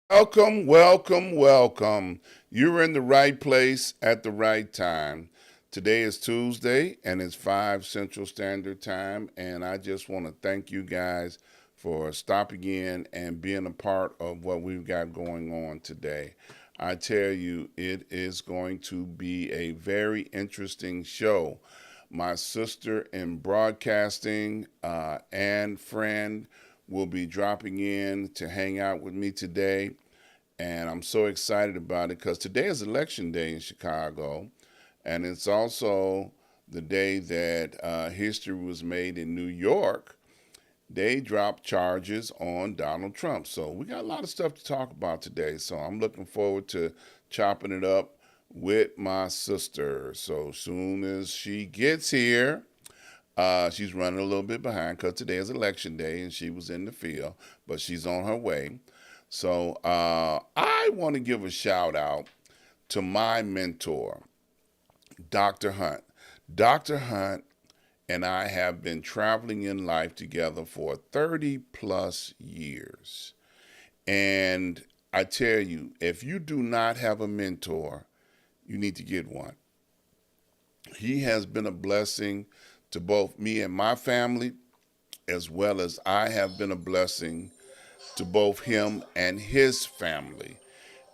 Welcome, welcome, welcome. You're in the right place at the right time. Today is Tuesday and it's 5 Central Standard Time, and I just want to thank you guys for stopping in and being a part of what we've got going on today. I tell you, it is going to be a very interesting show. My sister in broadcasting and friend will be dropping in to hang out with me today. And I'm so excited about it because today is election day in Chicago. And it's also the day that history was made in New York. They dropped charges on Donald Trump. So we got a lot of stuff to talk about today. So I'm looking forward to chopping it up with my sister. So soon as she gets here, she's running a little bit behind because today is election day and she was in the field, but she's on her way. So I want to give a shout out to my mentor, Dr. Hunt. Dr. Hunt and I have been traveling in life together for 30 plus years. And I tell you, if you do not have a mentor, you need to get one. He has been a blessing to both me and my family, as well as I have been a blessing to both him and his family.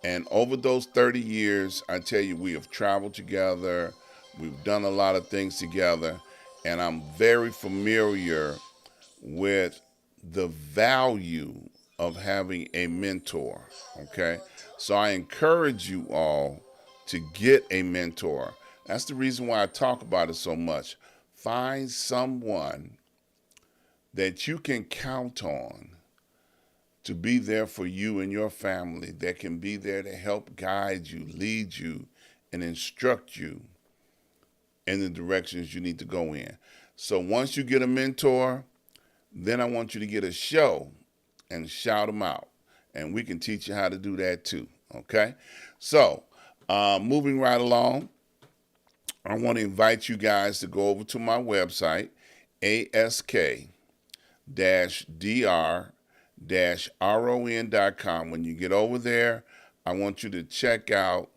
And over those 30 years, I tell you, we have traveled together, we've done a lot of things together, and I'm very familiar with the value of having a mentor. Okay? So I encourage you all to get a mentor. That's the reason why I talk about it so much. Find someone that you can count on to be there for you and your family, that can be there to help guide you, lead you, and instruct you in the directions you need to go in. So once you get a mentor, then I want you to get a show and shout them out. And we can teach you how to do that too. Okay? So, moving right along, I want to invite you guys to go over to my website, ask-dr-ron.com. When you get over there, I want you to check out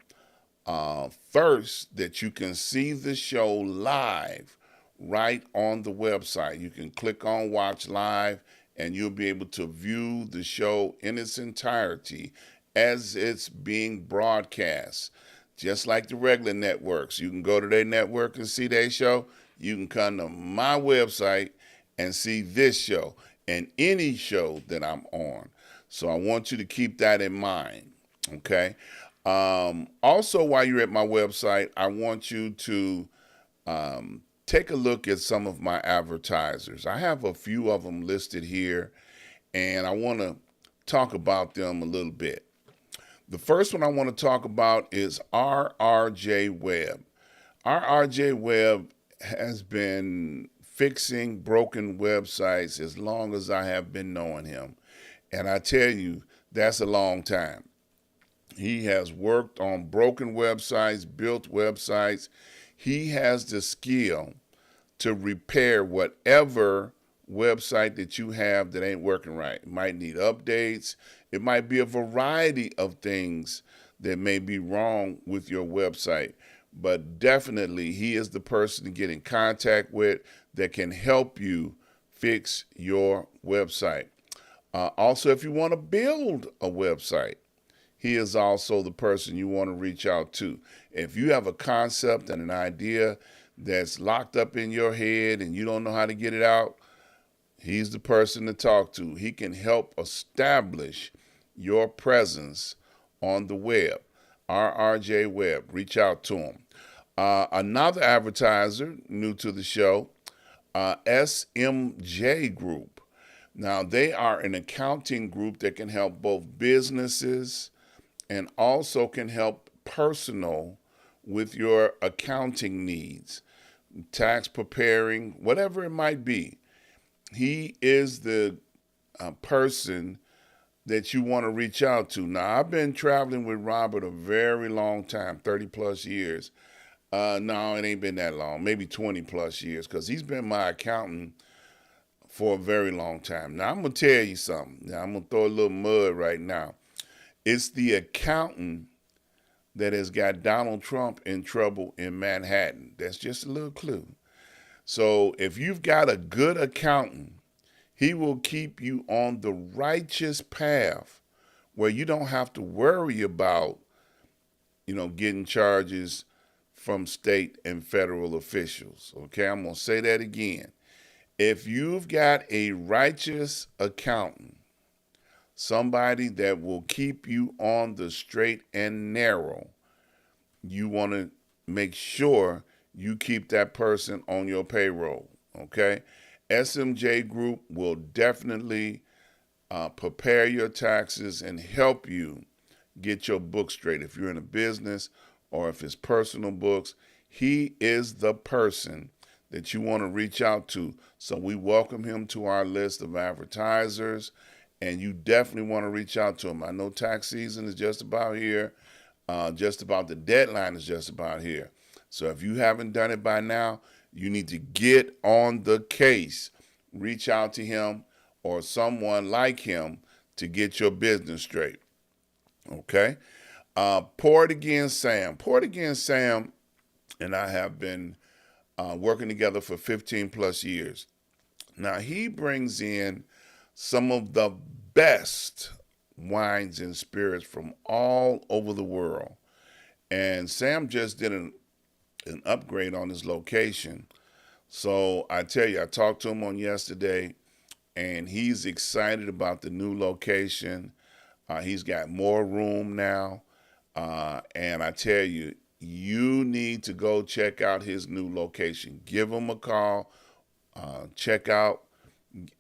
first that you can see the show live right on the website. You can click on Watch Live and you'll be able to view the show in its entirety as it's being broadcast. Just like the regular networks. You can go to their network and see their show. You can come to my website and see this show and any show that I'm on. So I want you to keep that in mind, okay? Also, while you're at my website, I want you to take a look at some of my advertisers. I have a few of them listed here, and I want to talk about them a little bit. The first one I want to talk about is RRJ Web. RRJ Web has been fixing broken websites as long as I have been knowing him. And I tell you, that's a long time. He has worked on broken websites, built websites. He has the skill to repair whatever website that you have that ain't working right. It might need updates. It might be a variety of things that may be wrong with your website. But definitely, he is the person to get in contact with that can help you fix your website. Also, if you want to build a website, he is also the person you want to reach out to. If you have a concept and an idea that's locked up in your head and you don't know how to get it out, he's the person to talk to. He can help establish your presence on the web. RRJ Web, reach out to him. Another advertiser new to the show, SMJ Group. Now, they are an accounting group that can help both businesses and also can help personal with your accounting needs, tax preparing, whatever it might be. He is the person that you want to reach out to. Now, I've been traveling with Robert a very long time, 30 plus years. No, it ain't been that long, maybe 20 plus years, because he's been my accountant for a very long time. Now, I'm going to tell you something. Now, I'm going to throw a little mud right now. It's the accountant that has got Donald Trump in trouble in Manhattan. That's just a little clue. So if you've got a good accountant, he will keep you on the righteous path where you don't have to worry about, getting charges from state and federal officials. Okay, I'm going to say that again. If you've got a righteous accountant, somebody that will keep you on the straight and narrow, you want to make sure you keep that person on your payroll. Okay, SMJ Group will definitely prepare your taxes and help you get your books straight. If you're in a business or if it's personal books, he is the person that you want to reach out to. So we welcome him to our list of advertisers, and you definitely want to reach out to him. I know tax season is just about here. Just about the deadline is just about here. So if you haven't done it by now, you need to get on the case. Reach out to him or someone like him to get your business straight. Okay? Port Again Sam. Port Again Sam and I have been working together for 15 plus years. Now, he brings in some of the best wines and spirits from all over the world. And Sam just did an upgrade on his location. So I tell you, I talked to him on yesterday, and he's excited about the new location. He's got more room now. And I tell you, you need to go check out his new location. Give him a call. Check out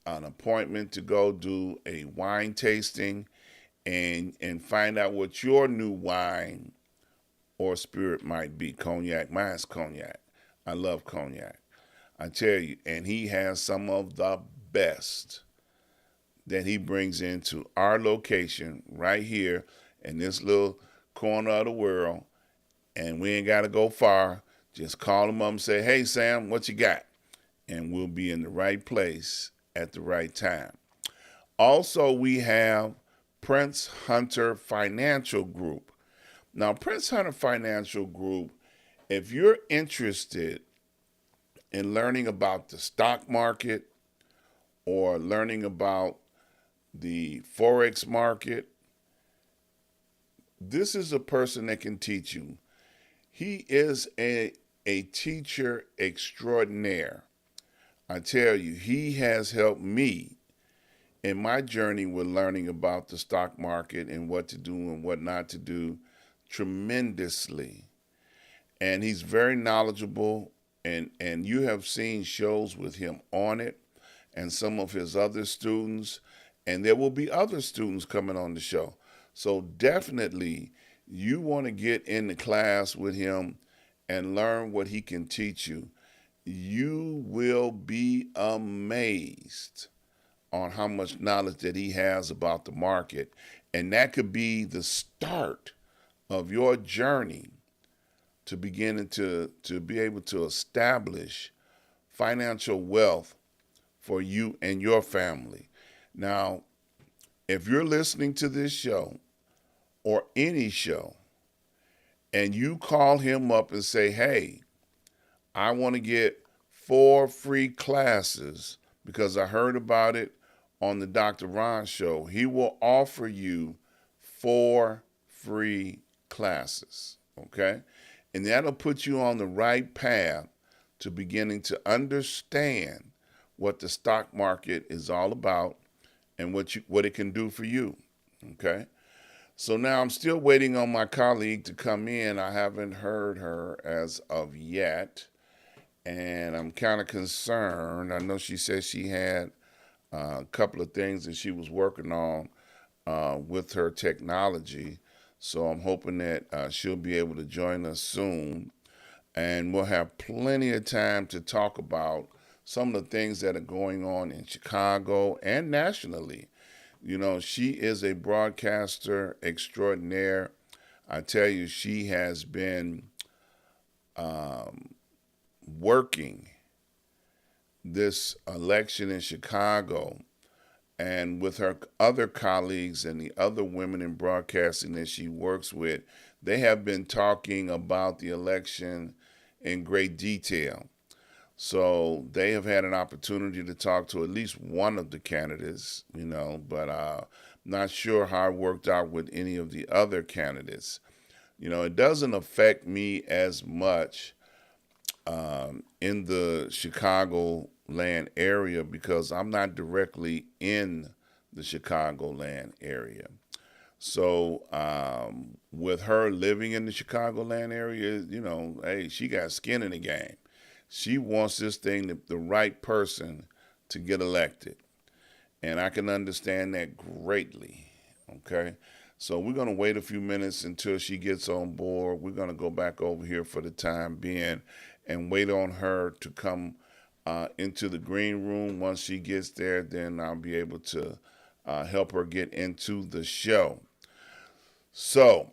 an appointment to go do a wine tasting and find out what your new wine or spirit might be. Cognac. Mine's cognac. I love cognac. I tell you, and he has some of the best that he brings into our location right here in this little corner of the world. And we ain't got to go far. Just call him up and say, hey, Sam, what you got? And we'll be in the right place at the right time. Also, we have Prince Hunter Financial Group. Now, Prince Hunter Financial Group, if you're interested in learning about the stock market or learning about the Forex market, this is a person that can teach you. He is a teacher extraordinaire. I tell you, he has helped me in my journey with learning about the stock market and what to do and what not to do tremendously. And he's very knowledgeable, and you have seen shows with him on it and some of his other students, and there will be other students coming on the show. So definitely you want to get in the class with him and learn what he can teach you. You will be amazed on how much knowledge that he has about the market. And that could be the start of your journey to beginning to be able to establish financial wealth for you and your family. Now, if you're listening to this show or any show and you call him up and say, hey, I want to get 4 free classes because I heard about it on the Dr.Ron show, he will offer you 4 free classes, okay? And that'll put you on the right path to beginning to understand what the stock market is all about and what it can do for you, okay? So now I'm still waiting on my colleague to come in. I haven't heard her as of yet, and I'm kind of concerned. I know she said she had a couple of things that she was working on with her technology, so I'm hoping that she'll be able to join us soon, and we'll have plenty of time to talk about some of the things that are going on in Chicago and nationally. She is a broadcaster extraordinaire. I tell you, she has been working this election in Chicago, and with her other colleagues and the other women in broadcasting that she works with, they have been talking about the election in great detail. So they have had an opportunity to talk to at least one of the candidates, but not sure how it worked out with any of the other candidates. It doesn't affect me as much in the Chicagoland area because I'm not directly in the Chicagoland area. So with her living in the Chicagoland area, hey, she got skin in the game. She wants this thing, the right person to get elected. And I can understand that greatly. Okay. So we're going to wait a few minutes until she gets on board. We're going to go back over here for the time being and wait on her to come into the green room. Once she gets there, then I'll be able to help her get into the show. So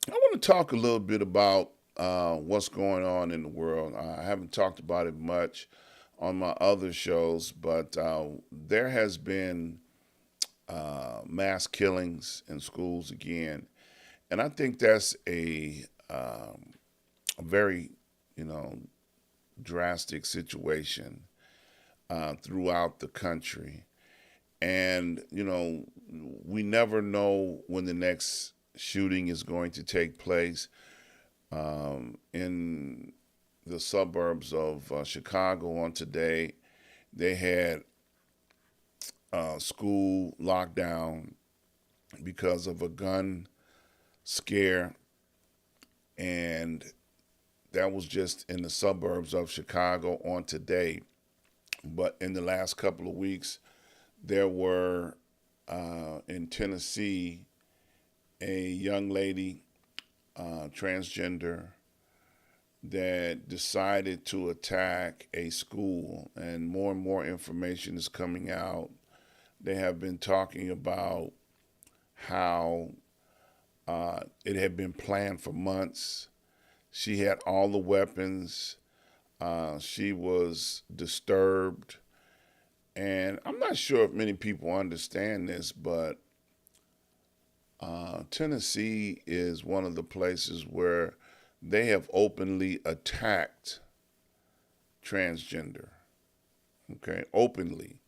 I want to talk a little bit about what's going on in the world. I haven't talked about it much on my other shows, but there has been mass killings in schools again, and I think that's a very, drastic situation throughout the country. And, we never know when the next shooting is going to take place. In the suburbs of Chicago on today, they had school lockdown because of a gun scare, and that was just in the suburbs of Chicago on today. But in the last couple of weeks, there were in Tennessee a young lady, transgender, that decided to attack a school, and more information is coming out. They have been talking about how it had been planned for months. She had all the weapons. She was disturbed. And I'm not sure if many people understand this, but Tennessee is one of the places where they have openly attacked transgender. Okay, openly.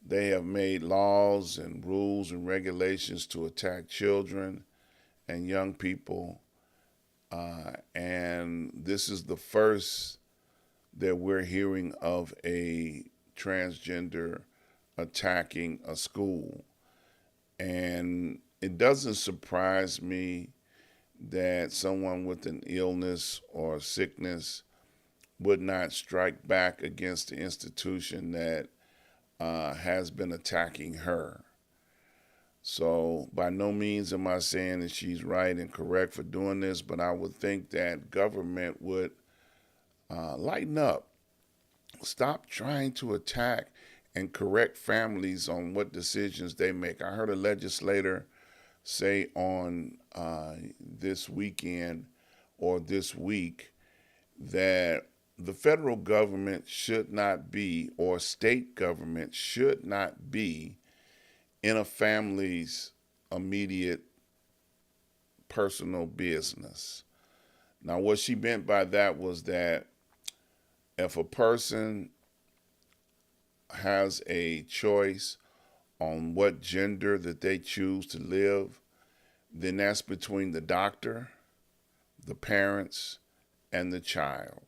They have made laws and rules and regulations to attack children and young people. And this is the first that we're hearing of a transgender attacking a school. And it doesn't surprise me that someone with an illness or sickness would not strike back against the institution that has been attacking her. So by no means am I saying that she's right and correct for doing this, but I would think that government would lighten up. Stop trying to attack and correct families on what decisions they make. I heard a legislator say on this weekend or this week that the federal government should not be, or state government should not be, in a family's immediate personal business. Now, what she meant by that was that if a person has a choice on what gender that they choose to live, then that's between the doctor, the parents, and the child.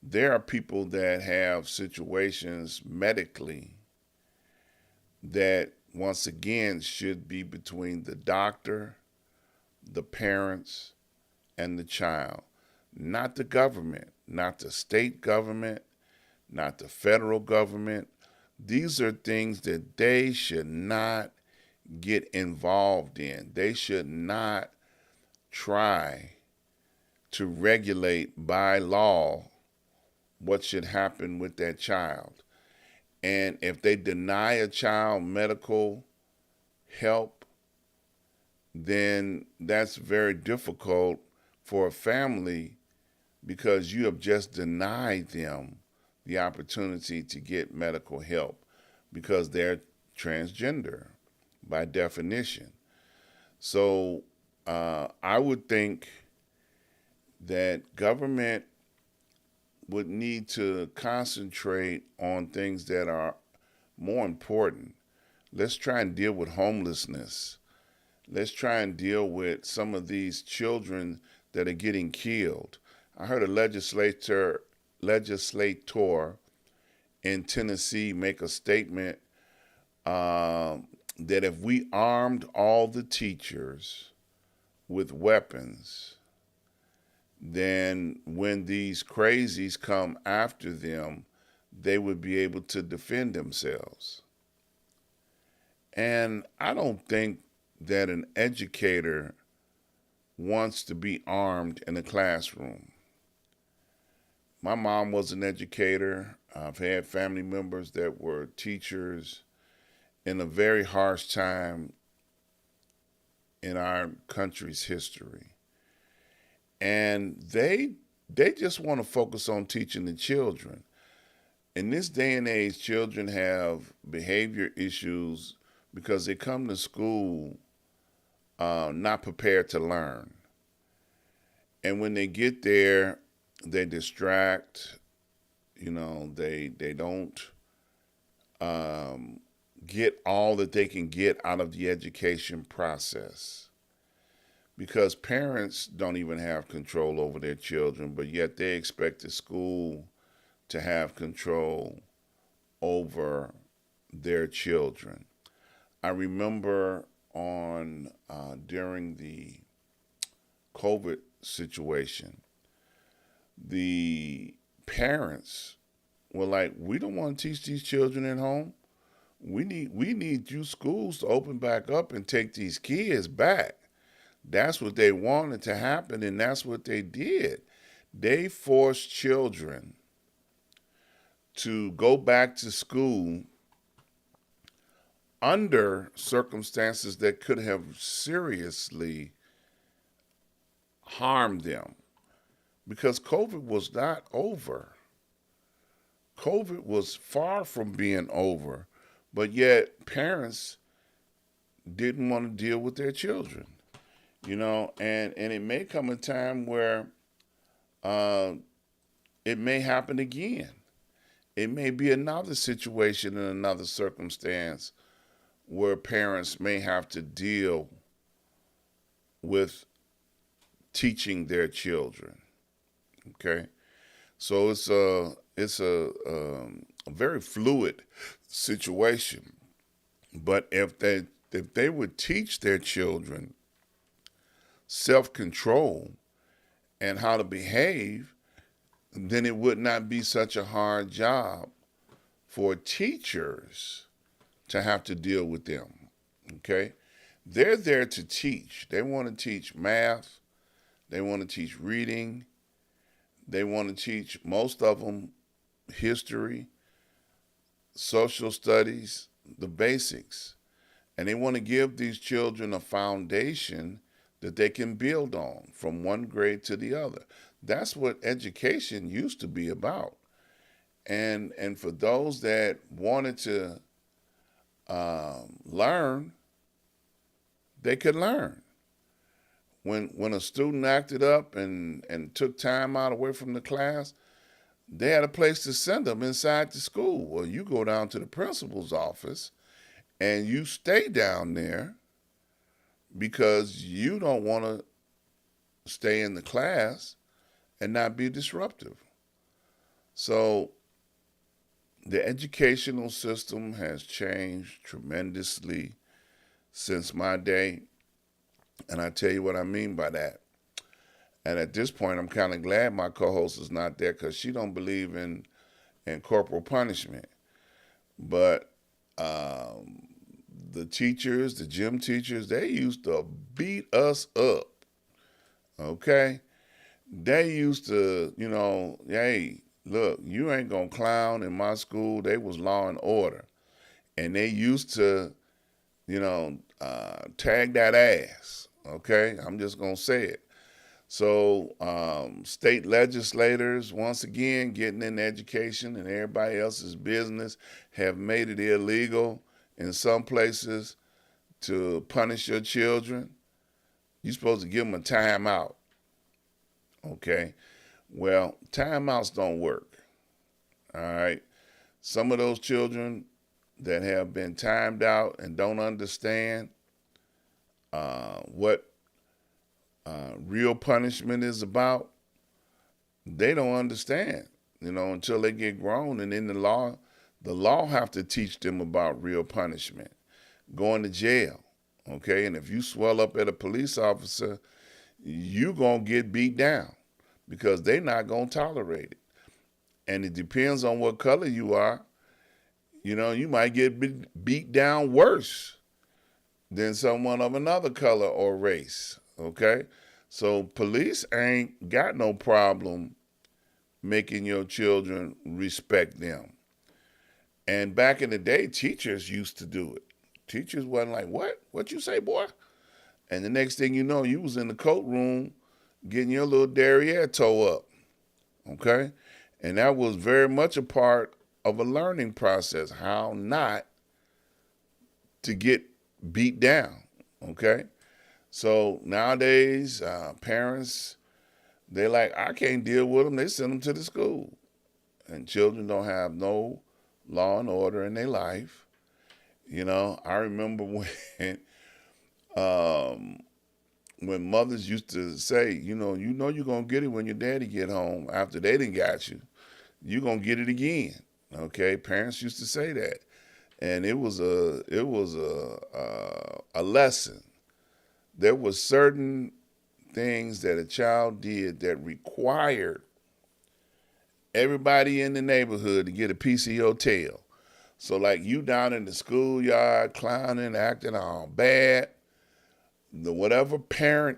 There are people that have situations medically that, once again, should be between the doctor, the parents, and the child. Not the government, not the state government, not the federal government. These are things that they should not get involved in. They should not try to regulate by law what should happen with that child. And if they deny a child medical help, then that's very difficult for a family because you have just denied them the opportunity to get medical help because they're transgender by definition. So I would think that government would need to concentrate on things that are more important. Let's try and deal with homelessness. Let's try and deal with some of these children that are getting killed. I heard a legislator in Tennessee make a statement that if we armed all the teachers with weapons, then when these crazies come after them, they would be able to defend themselves. And I don't think that an educator wants to be armed in a classroom. My mom was an educator. I've had family members that were teachers in a very harsh time in our country's history. And they just want to focus on teaching the children. In this day and age, children have behavior issues because they come to school not prepared to learn. And when they get there, they distract, they don't get all that they can get out of the education process. Because parents don't even have control over their children, but yet they expect the school to have control over their children. I remember during the COVID situation, the parents were like, "We don't want to teach these children at home. We need you schools to open back up and take these kids back." That's what they wanted to happen, and that's what they did. They forced children to go back to school under circumstances that could have seriously harmed them because COVID was not over. COVID was far from being over, but yet parents didn't want to deal with their children. And it may come a time where it may happen again. It may be another situation and another circumstance where parents may have to deal with teaching their children. Okay, so it's a very fluid situation. But if they would teach their children self-control and how to behave, then it would not be such a hard job for teachers to have to deal with them. Okay? They're there to teach. They want to teach math. They want to teach reading. They want to teach, most of them, history, social studies, the basics. And they want to give these children a foundation that they can build on from one grade to the other. That's what education used to be about. And for those that wanted to learn, they could learn. When a student acted up and took time out away from the class, they had a place to send them inside the school. Well, you go down to the principal's office and you stay down there because you don't want to stay in the class and not be disruptive. So the educational system has changed tremendously since my day. And I tell you what I mean by that. And at this point, I'm kind of glad my co-host is not there because she don't believe in corporal punishment. But the teachers, the gym teachers, they used to beat us up. Okay? They used to, hey, look, you ain't gonna clown in my school. They was law and order, and they used to, tag that ass. Okay, I'm just gonna say it. So, state legislators, once again, getting in education and everybody else's business, have made it illegal in some places to punish your children. You're supposed to give them a timeout. Okay. Well, timeouts don't work. All right. Some of those children that have been timed out and don't understand what real punishment is about, they don't understand, until they get grown. And then the law have to teach them about real punishment, going to jail. Okay. And if you swell up at a police officer, you going to get beat down because they're not going to tolerate it. And it depends on what color you are. You might get beat down worse than someone of another color or race. Okay? So police ain't got no problem making your children respect them. And back in the day, teachers used to do it. Teachers wasn't like, what? What you say, boy? And the next thing you know, you was in the coat room getting your little derriere toe up. Okay? And that was very much a part of a learning process, how not to get beat down. Okay? So nowadays, parents, they're like, I can't deal with them. They send them to the school. And children don't have no law and order in their life. I remember um, when mothers used to say, you're gonna get it when your daddy get home. After they done got you, you're gonna get it again. Okay, parents used to say that, and it was a lesson. There was certain things that a child did that required everybody in the neighborhood to get a piece of your tail. So like you down in the schoolyard clowning, acting all bad, the whatever parent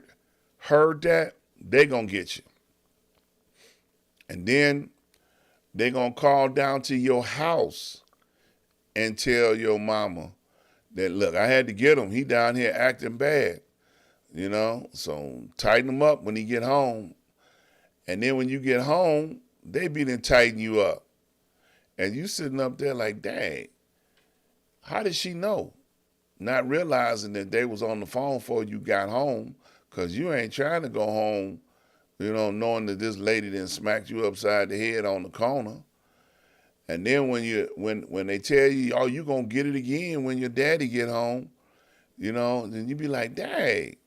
heard that, they gonna get you. And then they gonna call down to your house and tell your mama that, look, I had to get him. He down here acting bad, So tighten him up when he get home. And then when you get home, they be then tighten you up. And you sitting up there like, dang, how did she know? Not realizing that they was on the phone before you got home, because you ain't trying to go home, knowing that this lady then smacked you upside the head on the corner. And then when they tell you, oh, you gonna get it again when your daddy get home, then you be like, dang,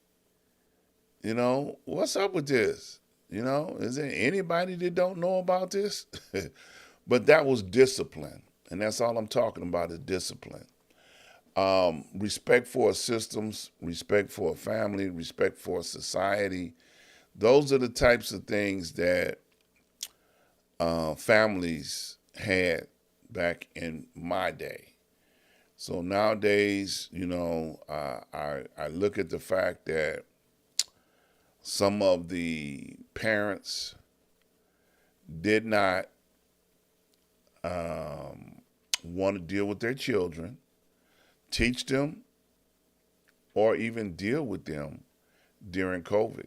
what's up with this? Is there anybody that don't know about this? But that was discipline. And that's all I'm talking about is discipline. Respect for systems, respect for a family, respect for society. Those are the types of things that families had back in my day. So nowadays, I look at the fact that some of the parents did not want to deal with their children, teach them, or even deal with them during COVID.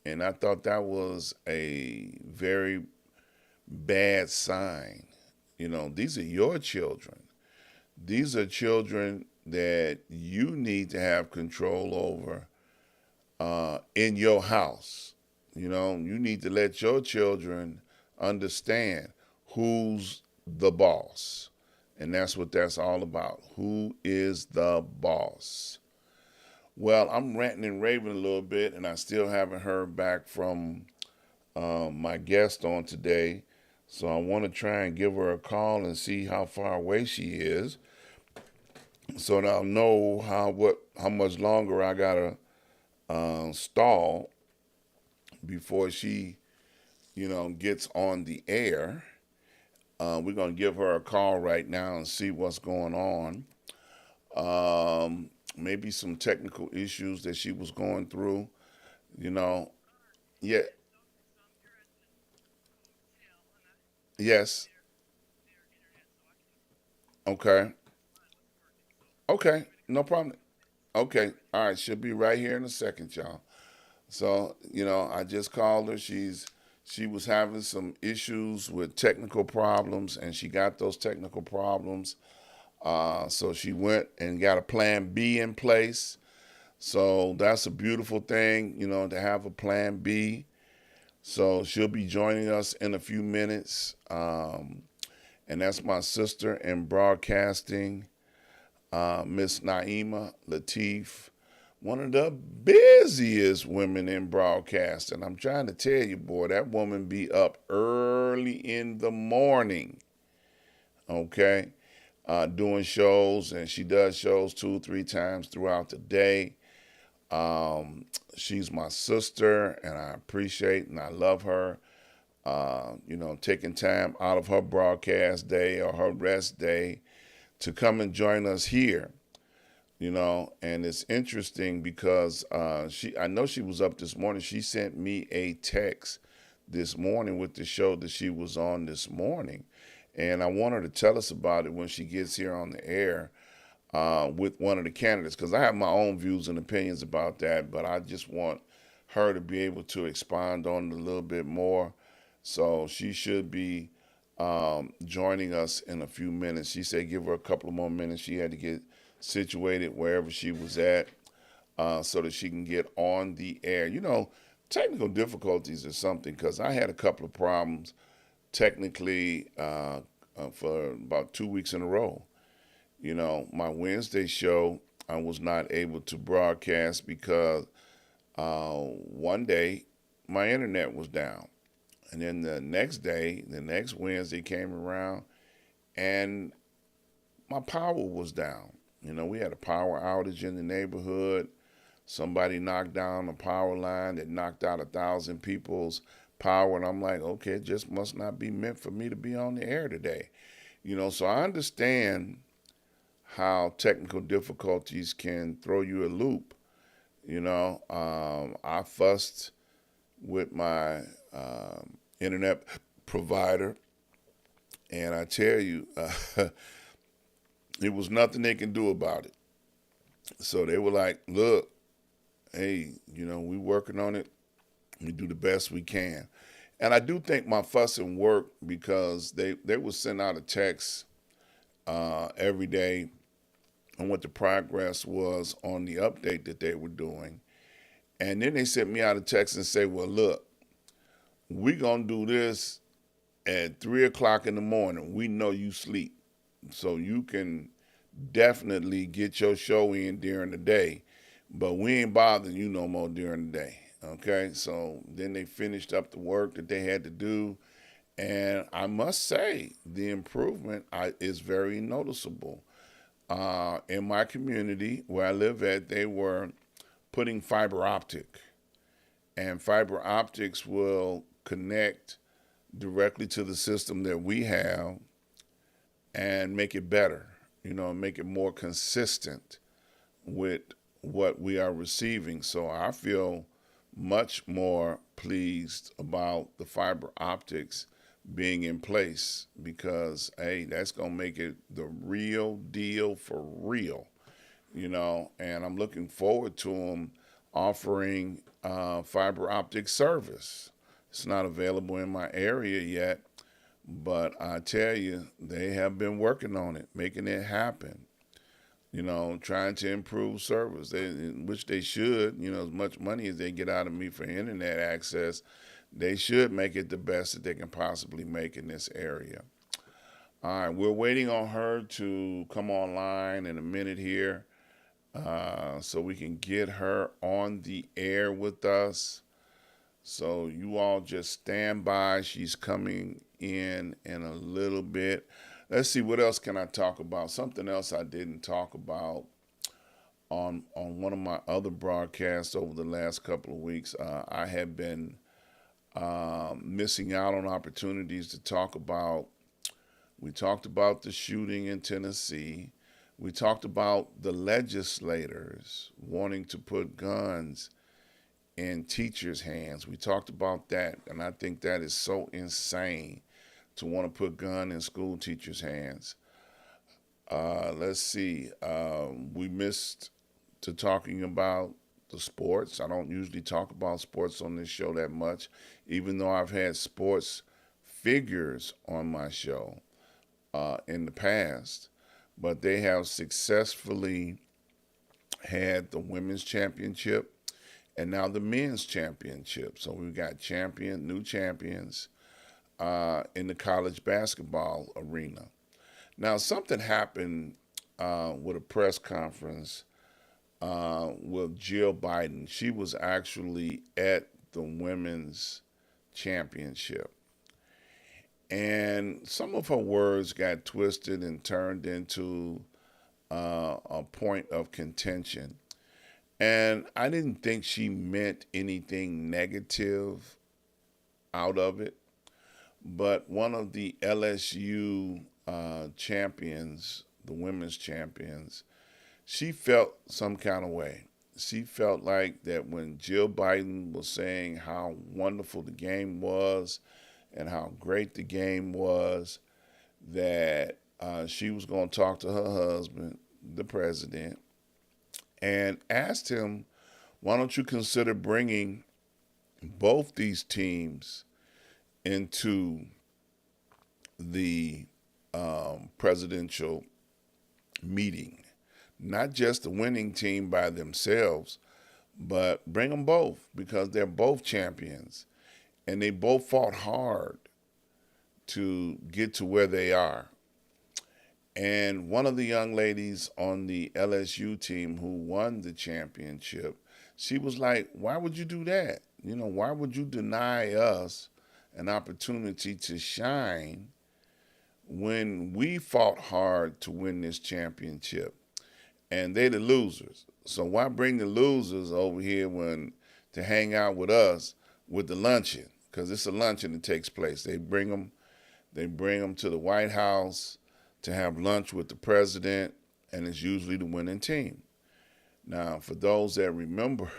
And I thought that was a very bad sign. These are your children. These are children that you need to have control over in your house. You need to let your children understand who's the boss. And that's what that's all about. Who is the boss? Well, I'm ranting and raving a little bit, and I still haven't heard back from my guest on today. So I want to try and give her a call and see how far away she is, so that I'll know how much longer I gotta stall before she, gets on the air. We're gonna give her a call right now and see what's going on. Maybe some technical issues that she was going through. You know, yeah, Yes. Okay. Okay. No problem. Okay. All right. She'll be right here in a second, y'all. So, I just called her. She was having some issues with technical problems, and she got those technical problems. So she went and got a plan B in place. So that's a beautiful thing, to have a plan B. So she'll be joining us in a few minutes. And that's my sister in broadcasting, Miss Naimah Latif, one of the busiest women in broadcasting. I'm trying to tell you, boy, that woman be up early in the morning, okay, doing shows, and she does shows 2 or 3 times throughout the day. She's my sister, and I appreciate and I love her. Taking time out of her broadcast day or her rest day to come and join us here. And it's interesting because I know she was up this morning. She sent me a text this morning with the show that she was on this morning, and I want her to tell us about it when she gets here on the air with one of the candidates, because I have my own views and opinions about that, but I just want her to be able to expand on it a little bit more. So she should be joining us in a few minutes. She said give her a couple of more minutes. She had to get situated wherever she was at so that she can get on the air. Technical difficulties or something, because I had a couple of problems technically for about 2 weeks in a row. My Wednesday show, I was not able to broadcast because one day my internet was down. And then the next day, the next Wednesday came around and my power was down. We had a power outage in the neighborhood. Somebody knocked down a power line that knocked out 1,000 people's power. And I'm like, okay, it just must not be meant for me to be on the air today. So I understand how technical difficulties can throw you a loop. I fussed with my internet provider, and I tell you, it was nothing they can do about it. So they were like, look, hey, we working on it. We do the best we can. And I do think my fussing worked because they would send out a text every day on what the progress was on the update that they were doing. And then they sent me out a text and say, well, look, we're going to do this at 3 o'clock in the morning. We know you sleep. So you can definitely get your show in during the day. But we ain't bothering you no more during the day. Okay? So then they finished up the work that they had to do. And I must say, the improvement is very noticeable. In my community where I live at, they were putting fiber optic, and fiber optics will connect directly to the system that we have and make it better, make it more consistent with what we are receiving. So I feel much more pleased about the fiber optics being in place because, hey, that's going to make it the real deal for real, and I'm looking forward to them offering fiber optic service. It's not available in my area yet, but I tell you, they have been working on it, making it happen. Trying to improve service, which they should. As much money as they get out of me for internet access, they should make it the best that they can possibly make in this area. All right, we're waiting on her to come online in a minute here so we can get her on the air with us. So you all just stand by. She's coming in a little bit. Let's see, what else can I talk about? Something else I didn't talk about on one of my other broadcasts over the last couple of weeks. I have been missing out on opportunities to talk about. We talked about the shooting in Tennessee. We talked about the legislators wanting to put guns in teachers' hands. We talked about that, and I think that is so insane to want to put gun in school teachers' hands. Let's see. We missed to talking about the sports. I don't usually talk about sports on this show that much, even though I've had sports figures on my show in the past. But they have successfully had the women's championship and now the men's championship. So we've got new champions in the college basketball arena. Now, something happened with a press conference with Jill Biden. She was actually at the women's championship. And some of her words got twisted and turned into a point of contention. And I didn't think she meant anything negative out of it. But one of the LSU champions, the women's champions, she felt some kind of way. She felt like that when Jill Biden was saying how wonderful the game was and how great the game was, that she was going to talk to her husband, the president, and asked him, why don't you consider bringing both these teams into the presidential meeting? Not just the winning team by themselves, but bring them both because they're both champions and they both fought hard to get to where they are. And one of the young ladies on the LSU team who won the championship, she was like, why would you do that? Why would you deny us an opportunity to shine when we fought hard to win this championship? And they're the losers. So why bring the losers over here to hang out with us with the luncheon? Because it's a luncheon that takes place. They bring them to the White House to have lunch with the president, and it's usually the winning team. Now, for those that remember,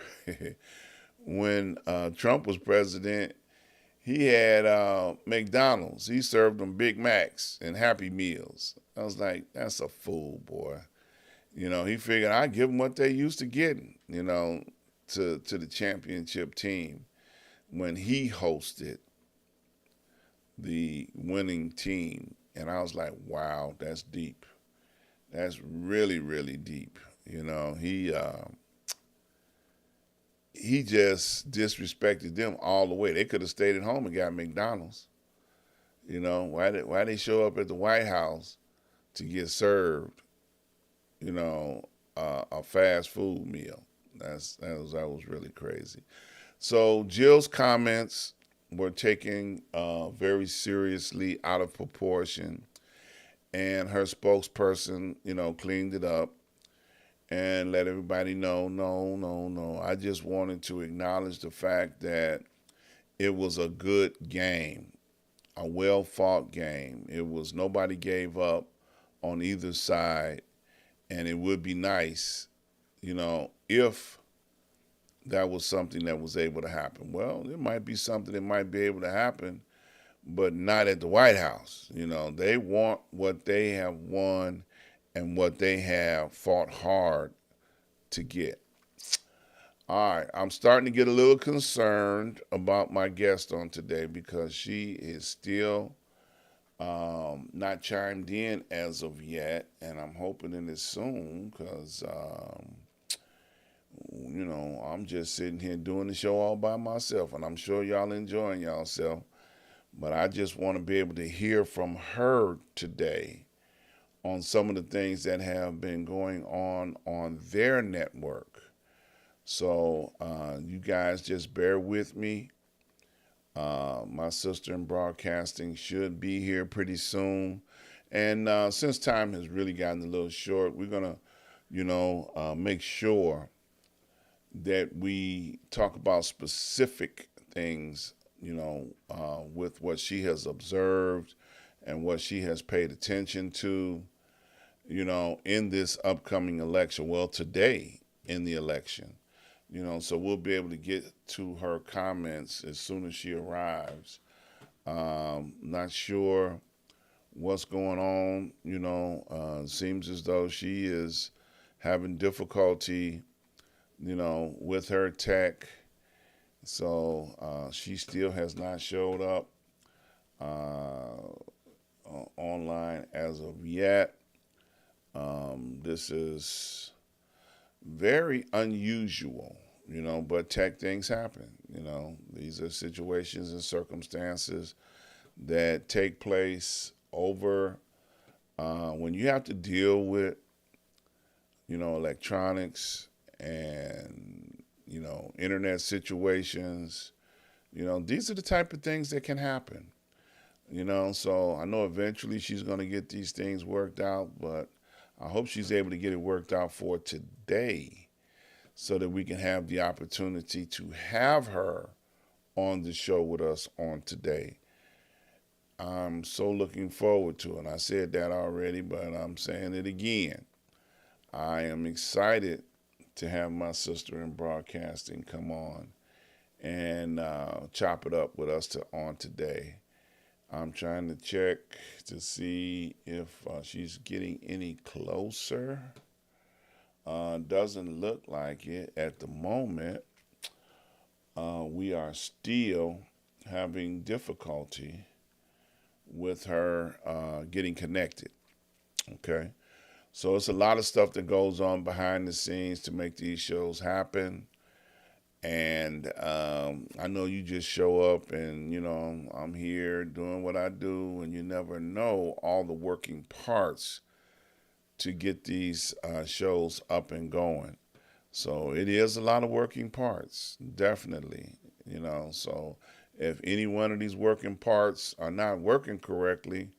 when Trump was president, he had McDonald's. He served them Big Macs and Happy Meals. I was like, that's a fool, boy. He figured I'd give them what they used to getting, to the championship team when he hosted the winning team. And I was like, wow, that's deep. That's really, really deep. He just disrespected them all the way. They could have stayed at home and got McDonald's. Why they show up at the White House to get served, a fast food meal? That was really crazy. So Jill's comments were taken very seriously, out of proportion, and her spokesperson, cleaned it up and let everybody know, no. I just wanted to acknowledge the fact that it was a good game, a well-fought game. Nobody gave up on either side, and it would be nice, if that was something that was able to happen. Well, it might be something that might be able to happen, but not at the White House. They want what they have won and what they have fought hard to get. All right, I'm starting to get a little concerned about my guest on today because she is still not chimed in as of yet, and I'm hoping it is soon because, I'm just sitting here doing the show all by myself, and I'm sure y'all enjoying y'allself. But I just want to be able to hear from her today on some of the things that have been going on their network. So you guys just bear with me. My sister in broadcasting should be here pretty soon. And since time has really gotten a little short, we're going to, make sure that we talk about specific things, with what she has observed and what she has paid attention to, in this upcoming election. Well, today in the election, so we'll be able to get to her comments as soon as she arrives. Not sure what's going on. Seems as though she is having difficulty, with her tech. So she still has not showed up online as of yet. This is very unusual, but tech things happen. These are situations and circumstances that take place over when you have to deal with, electronics and, internet situations. These are the type of things that can happen. So I know eventually she's going to get these things worked out, but I hope she's able to get it worked out for today so that we can have the opportunity to have her on the show with us on today. I'm so looking forward to it. I said that already, but I'm saying it again. I am excited to have my sister in broadcasting come on and chop it up with us on today. I'm trying to check to see if she's getting any closer. Doesn't look like it at the moment. We are still having difficulty with her getting connected. Okay. So it's a lot of stuff that goes on behind the scenes to make these shows happen. And I know you just show up and, I'm here doing what I do, and you never know all the working parts to get these shows up and going. So it is a lot of working parts, definitely. So if any one of these working parts are not working correctly,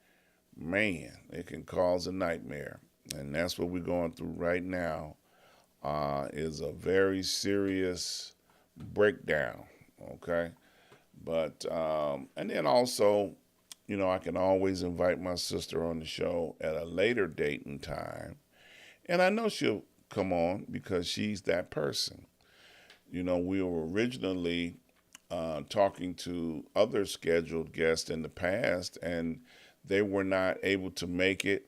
man, it can cause a nightmare. And that's what we're going through right now. Is a very serious breakdown. Okay, but and then also, I can always invite my sister on the show at a later date and time, and I know she'll come on because she's that person. We were originally talking to other scheduled guests in the past, and they were not able to make it,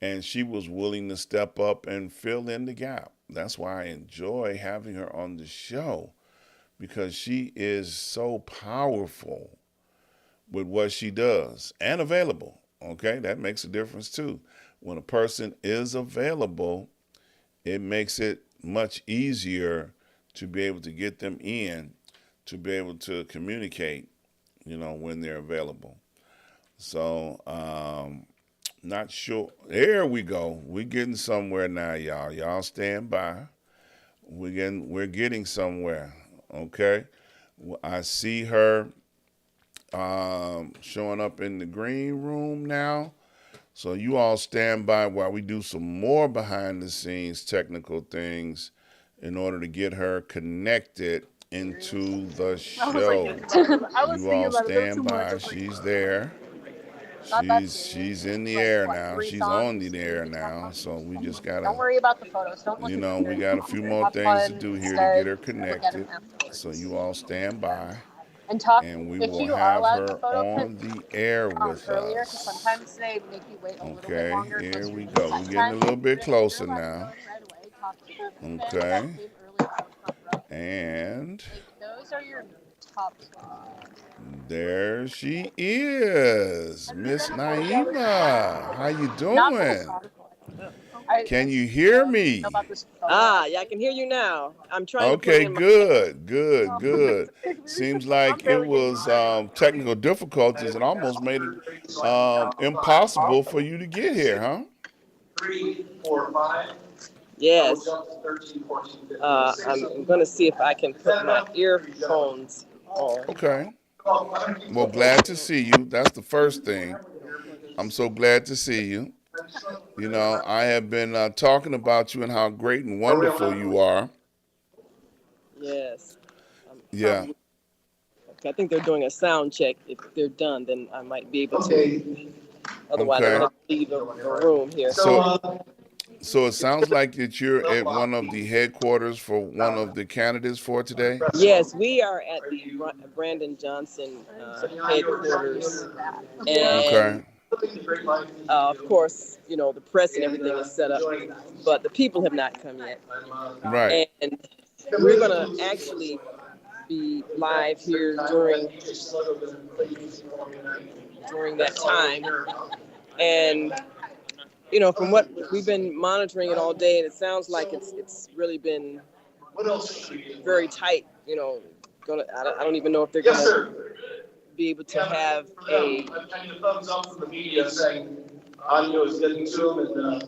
and she was willing to step up and fill in the gap. That's why I enjoy having her on the show, because she is so powerful with what she does and available. Okay, that makes a difference too. When a person is available, it makes it much easier to be able to get them in, to be able to communicate, when they're available. So, not sure. There we go. We're getting somewhere now, y'all. Y'all stand by. We're getting somewhere. Okay. I see her showing up in the green room now. So you all stand by while we do some more behind the scenes technical things in order to get her connected into the show. You all stand by. She's there. She's in the air now. She's on the air now. So we just gotta, we got a few more things to do here to get her connected. So you all stand by, and we will have her on the air with us. Okay, here we go. We're getting a little bit closer now. Okay, and there she is, Miss Naimah. How you doing? Can you hear me? Yeah, I can hear you now. I'm trying to put Okay, in my. good, good, good. Seems like it was technical difficulties and almost made it impossible for you to get here, huh? Yes. I'm going to see if I can put my earphones on. Okay. Well, glad to see you. That's the first thing. I'm so glad to see you. I have been talking about you and how great and wonderful you are. Yes. Yeah. Probably. Okay, I think they're doing a sound check. If they're done, then I might be able to. Otherwise, I'm Okay. going to leave the room here. So So it sounds like that you're at one of the headquarters for one of the candidates for today. Yes, we are at the Brandon Johnson headquarters, and Okay. of course, the press and everything is set up, but the people have not come yet. Right. And we're going to actually be live here during that time. And from what we've been monitoring it all day, and it sounds like it's really been very tight. I don't even know if they're gonna be able to have a. Audio is getting to them, and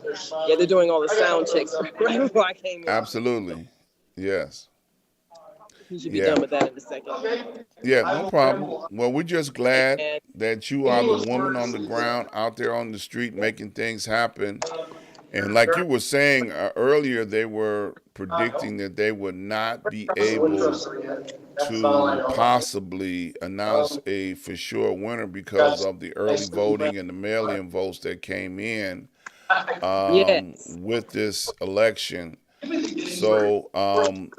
yeah, they're doing all the sound checks right before I came in. Absolutely. Yes. He should be Yeah. done with that in a second. Yeah, no problem. Well, we're just glad And that you are the woman on the ground out there on the street making things happen. And like you were saying earlier, they were predicting that they would not be able to possibly announce a for sure winner because of the early voting and the mail-in votes that came in yes, with this election. So let me.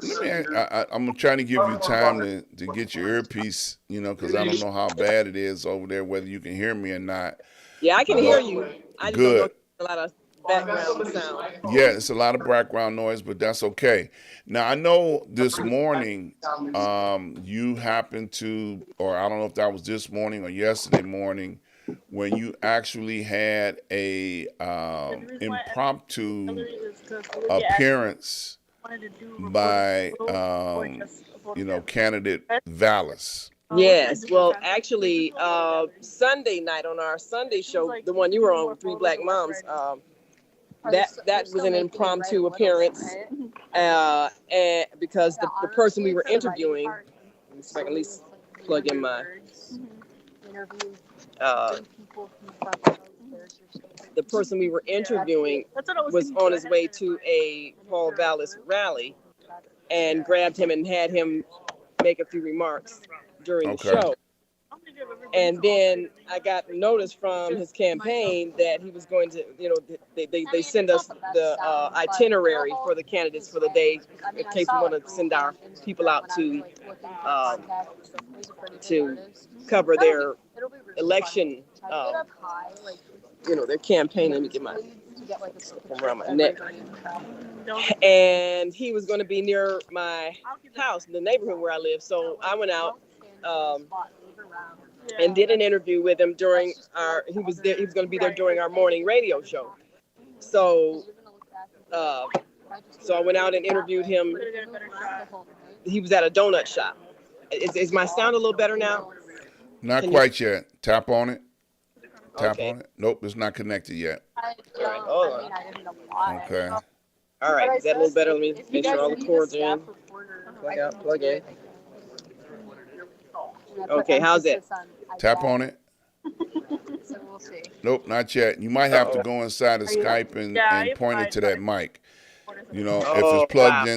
I'm trying to give you time to get your earpiece, because I don't know how bad it is over there, whether you can hear me or not. yeah, I can hear you. I just don't know Good. if there's a lot of background sound. Yeah, it's a lot of background noise, but that's okay. Now I know this morning, you happened to, or I don't know if that was this morning or yesterday morning, when you actually had a impromptu appearance by candidate Vallis. Yes, well, actually, Sunday night on our Sunday show, the one you were on with Three Black Moms, that was an impromptu appearance, and because the person we were interviewing, let me see if I can at least plug in my. The person we were interviewing was on his way to a Paul Vallis rally, and grabbed him and had him make a few remarks during the show. And then I got notice from his campaign that he was going to, they send us the itinerary for the candidates for the day in case we want to send our people out to cover their election, their campaign. Let me get my around my neck. And he was going to be near my house, the neighborhood where I live. So I went out and did an interview with him during he was going to be there during our morning radio show. So I went out and interviewed him. He was at a donut shop. Is my sound a little better now? Not quite yet. Tap on it. Tap Okay. on it. Nope, it's not connected yet. Hold on. Okay. All right, is that a little better? Let me make sure all the cords are in. Plug out, plug in. Okay, how's it? Tap on it. So we'll see. Nope, not yet. You might have to go inside of Skype and point it to that mic. If it's plugged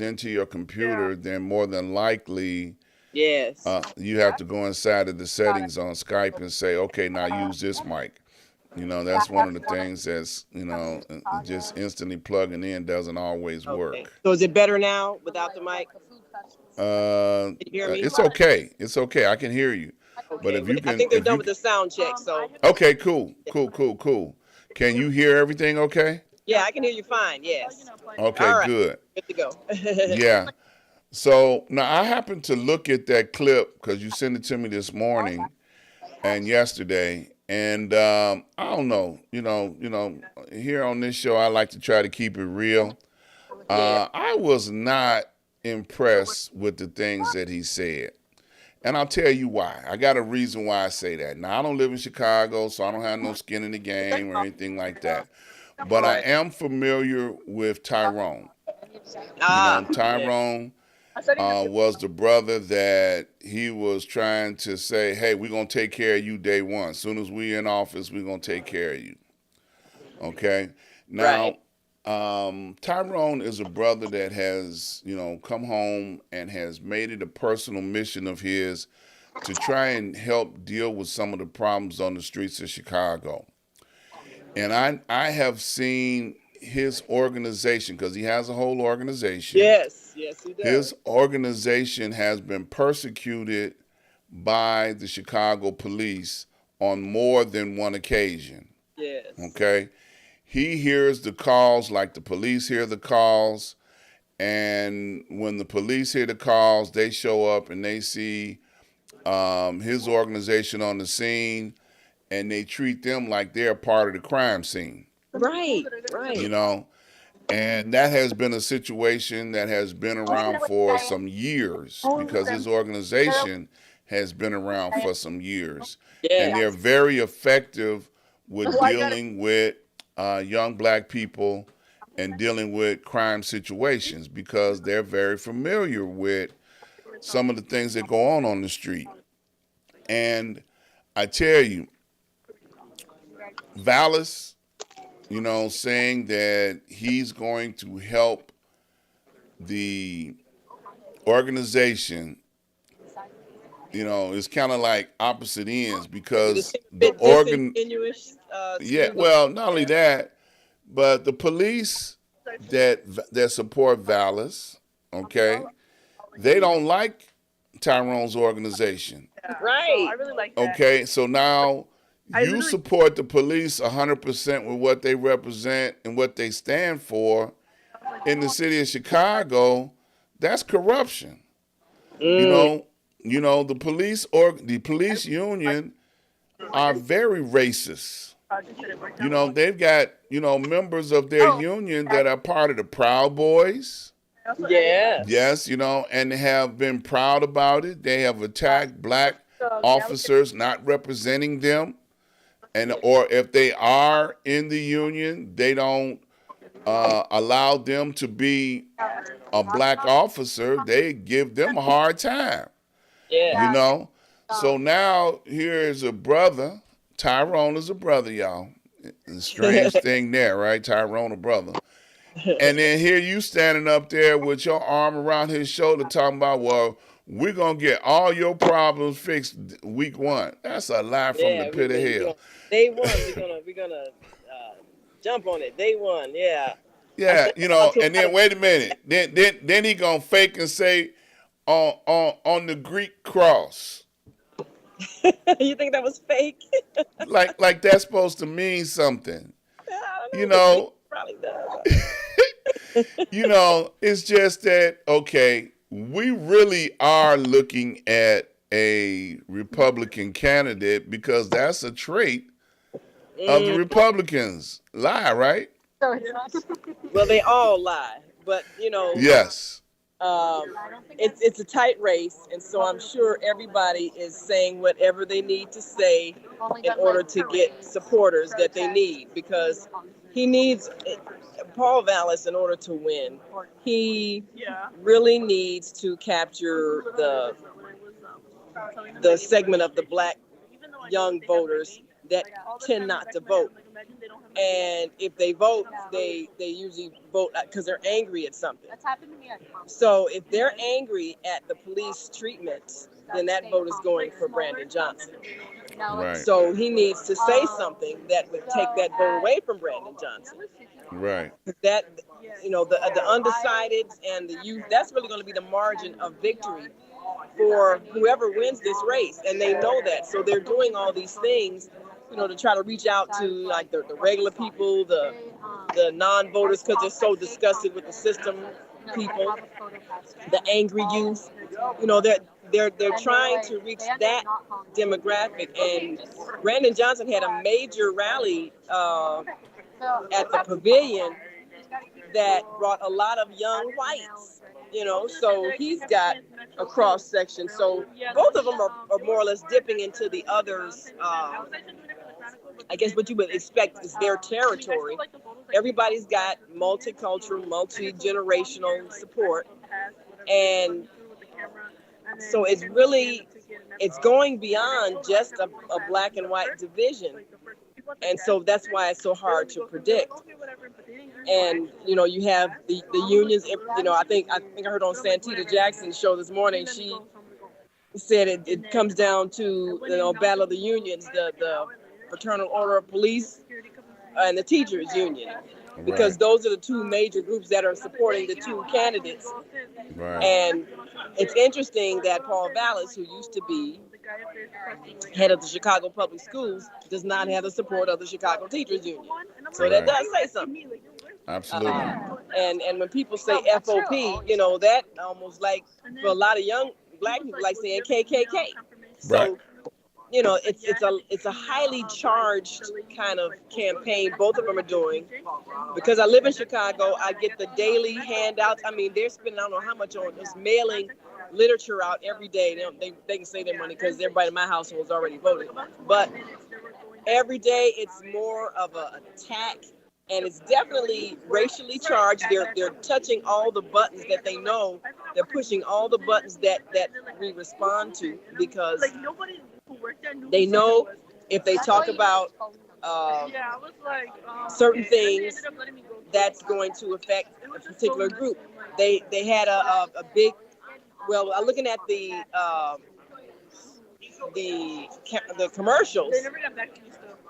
into your computer, then more than likely, yes, you have to go inside of the settings on Skype and say, okay, now use this mic. That's one of the things that's, just instantly plugging in doesn't always work. Okay. So is it better now without the mic? Can you hear me? It's okay. It's okay. I can hear you. Okay. But if you can, I think they're done with the sound check. So okay, cool. Can you hear everything? Okay. Yeah, I can hear you fine. Yes. Okay, all right. good. Good to go. Yeah. So now I happened to look at that clip because you sent it to me this morning and yesterday, and I don't know. Here on this show, I like to try to keep it real. I was not impressed with the things that he said. And I'll tell you why. I got a reason why I say that. Now, I don't live in Chicago, so I don't have no skin in the game or anything like that. But I am familiar with Tyrone. Tyrone was the brother that he was trying to say, hey, we're going to take care of you day one. As soon as we're in office, we're going to take care of you. Okay? Now, Tyrone is a brother that has, come home and has made it a personal mission of his to try and help deal with some of the problems on the streets of Chicago. And I have seen his organization, because he has a whole organization. Yes, yes, he does. His organization has been persecuted by the Chicago police on more than one occasion. Yes. Okay? He hears the calls like the police hear the calls. And when the police hear the calls, they show up and they see his organization on the scene, and they treat them like they're part of the crime scene. Right, right. You know, and that has been a situation that has been around for some years, because his organization has been around for some years. Yeah. And they're very effective with dealing with young black people and dealing with crime situations, because they're very familiar with some of the things that go on the street. And I tell you, Vallis, saying that he's going to help the organization, it's kind of like opposite ends, because the well, not only that, but the police that support Vallis, okay, they don't like Tyrone's organization. Right. I really like that. Okay, so now you support the police 100% with what they represent and what they stand for in the city of Chicago. That's corruption. The police union are very racist. They've got members of their union that are part of the Proud Boys. Yes. Yes, and they have been proud about it. They have attacked black officers not representing them. Or if they are in the union, they don't allow them to be a black officer. They give them a hard time. Yeah. So now here is a brother. Tyrone is a brother, y'all. The strange thing there, right? Tyrone a brother. And then here you standing up there with your arm around his shoulder talking about, well, we're going to get all your problems fixed week 1. That's a lie from the pit of hell. Day 1, we're gonna jump on it. Day 1, yeah. Yeah, and then wait a minute. Then he going to fake and say on the Greek cross. You think that was fake? like that's supposed to mean something. I don't know. Probably does. It's just that, okay, we really are looking at a Republican candidate, because that's a trait of the Republicans. Lie, right? Well, they all lie, but Yes. It's a tight race, and so I'm sure everybody is saying whatever they need to say in order to get supporters that they need, because he needs Paul Vallis in order to win. He really needs to capture the segment of the black young voters that tend not to vote. And if they vote, they usually vote because they're angry at something. So if they're angry at the police treatment, then that vote is going for Brandon Johnson. Right. So he needs to say something that would take that vote away from Brandon Johnson. Right. That, the undecided and the youth, that's really going to be the margin of victory for whoever wins this race. And they know that. So they're doing all these things, to try to reach out to like the regular people, the non-voters, because they're so disgusted with the system people, the angry youth. They're trying to reach that demographic. And Brandon Johnson had a major rally at the Pavilion that brought a lot of young whites, so he's got a cross section. So both of them are more or less dipping into the others. I guess what you would expect is their territory. Everybody's got multicultural, multi-generational support. And so it's going beyond just a black and white division. And so that's why it's so hard to predict. And, you have the unions, I think I heard on Santita Jackson's show this morning, she said it comes down to, Battle of the Unions, the Fraternal Order of Police and the teachers union, because Right. those are the two major groups that are supporting the two candidates. Right. And it's interesting that Paul Vallis, who used to be head of the Chicago Public Schools, does not have the support of the Chicago Teachers Union. So that Right. does say something. Absolutely. And when people say FOP, you know, that almost like, for a lot of young black people, like saying KKK. Right. So, you know, it's a highly charged kind of campaign both of them are doing. Because I live in Chicago, I get the daily handouts. I mean, they're spending, I don't know how much on this, mailing literature out every day. They can save their money because everybody in my household has already voted. But every day it's more of an attack, and it's definitely racially charged. They're touching all the buttons that they know. They're pushing all the buttons that we respond to, because they know if they talk about certain things, that's going to affect a particular group. They had a big, well, looking at the commercials,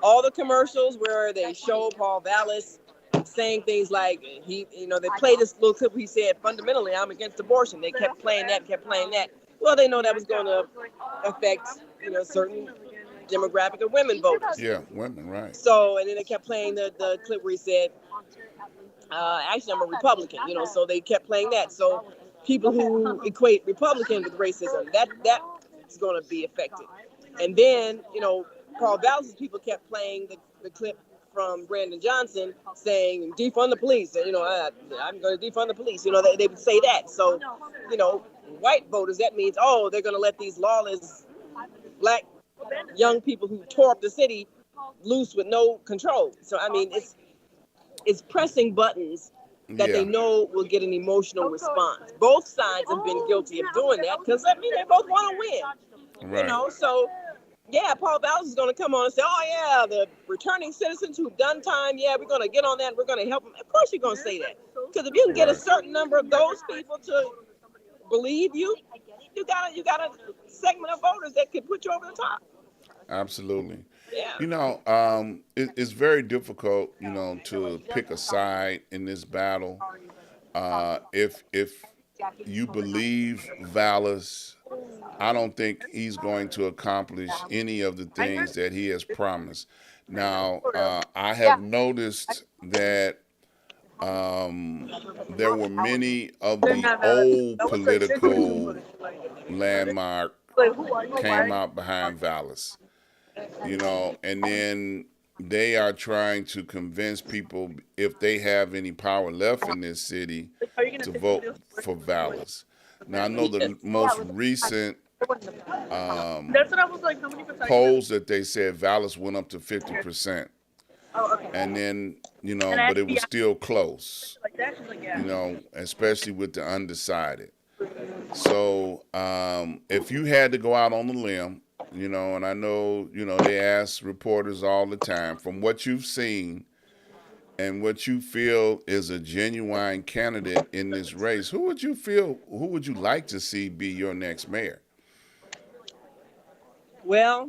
all the commercials where they show Paul Vallis saying things like, he, you know, they played this little clip where he said, fundamentally, I'm against abortion. They kept playing that, Well, they know that was going to affect, you know, certain demographic of women voters. Yeah, women, right. So, and then they kept playing the clip where he said, actually, I'm a Republican, you know, so they kept playing that. So people who equate Republican with racism, that is going to be affected. And then, you know, Paul Vallis's people kept playing the clip from Brandon Johnson saying, defund the police. And, you know, I'm going to defund the police. You know, they would say that. So, you know, white voters, that means, oh, they're going to let these lawless black young people who tore up the city loose with no control. So, I mean, it's pressing buttons that they know will get an emotional response. Both sides have been guilty of doing that because, I mean, they both want to win. Right. You know, so, yeah, Paul Vallis is going to come on and say, oh, yeah, the returning citizens who've done time, yeah, we're going to get on that and we're going to help them. Of course you're going to say that. Because if you can get a certain number of those people to believe you, you got a segment of voters that could put you over the top. Absolutely. Yeah. You know, it's very difficult, you know, to pick a side in this battle. If you believe Vallis, I don't think he's going to accomplish any of the things that he has promised. Now, I have noticed that there were many of the old political landmark came out behind Vallis, you know, and then they are trying to convince people, if they have any power left in this city, to vote for Vallis. Now, I know the most recent polls that they said Vallis went up to 50%. And then, you know, but it was still close, you know, especially with the undecided. So if you had to go out on the limb, you know, and I know, you know, they ask reporters all the time, from what you've seen and what you feel is a genuine candidate in this race, who would you like to see be your next mayor? Well,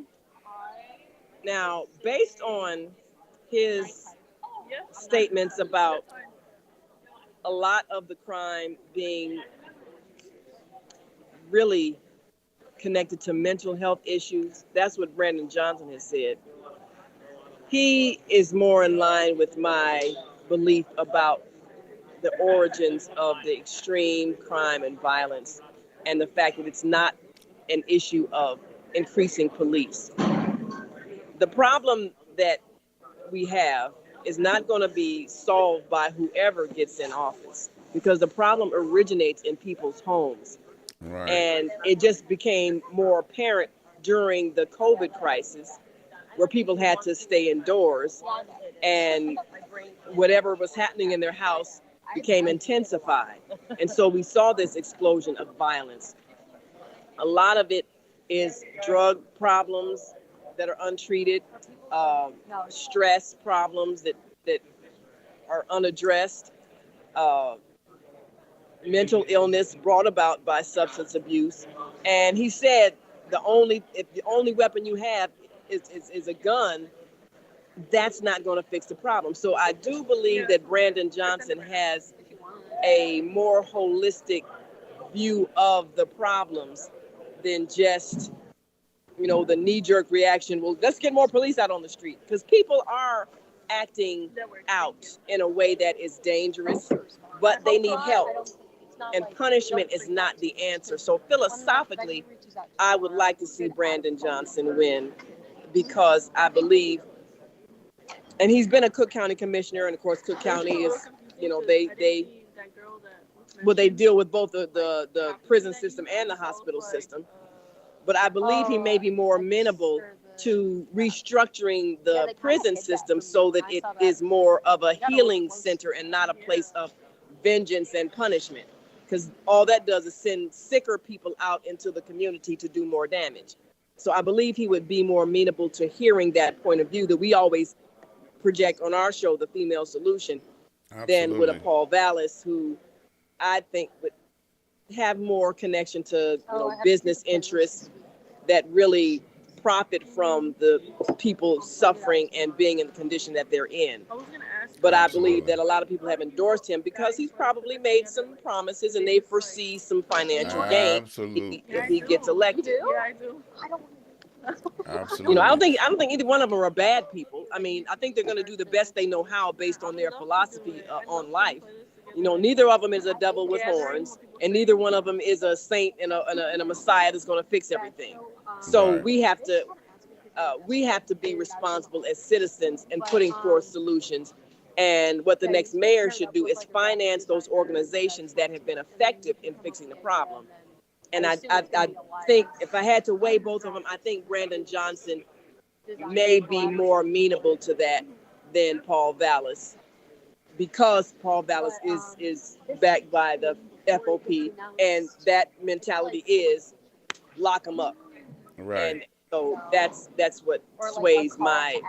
now, based on his statements about a lot of the crime being really connected to mental health issues, that's what Brandon Johnson has said. He is more in line with my belief about the origins of the extreme crime and violence, and the fact that it's not an issue of increasing police. The problem that we have is not going to be solved by whoever gets in office, because the problem originates in people's homes. Right. And it just became more apparent during the COVID crisis, where people had to stay indoors, and whatever was happening in their house became intensified. And so we saw this explosion of violence. A lot of it is drug problems that are untreated, stress problems that are unaddressed, mental illness brought about by substance abuse. And he said if the only weapon you have is a gun, that's not going to fix the problem. So I do believe that Brandon Johnson has a more holistic view of the problems than just, the knee-jerk reaction. Well, let's get more police out on the street, because people are acting out in a way that is dangerous, but they need help. And punishment is not the answer. So philosophically, I would like to see Brandon Johnson win, because I believe, and he's been a Cook County commissioner, and of course Cook County is, they deal with both the prison system and the hospital system. But I believe he may be more amenable to restructuring the prison system so that it is more of a healing center and not a place of vengeance and punishment. Because all that does is send sicker people out into the community to do more damage. So I believe he would be more amenable to hearing that point of view that we always project on our show, The Female Solution, than with a Paul Vallis, who I think would have more connection to business interests that really profit from the people suffering and being in the condition that they're in. But I believe that a lot of people have endorsed him because he's probably made some promises and they foresee some financial gain if he gets elected. Yeah, I do. Absolutely. I don't think either one of them are bad people. I mean, I think they're going to do the best they know how based on their philosophy on life. Neither of them is a devil with horns, and neither one of them is a saint and a messiah that's going to fix everything. So Right. we have to be responsible as citizens and putting forth solutions. And what the next mayor should do is finance those organizations that have been effective in fixing the problem. And I think if I had to weigh both of them, I think Brandon Johnson may be more amenable to that than Paul Vallis, because Paul Vallis is backed by the FOP, and that mentality is lock them up. Right. And so that's what sways my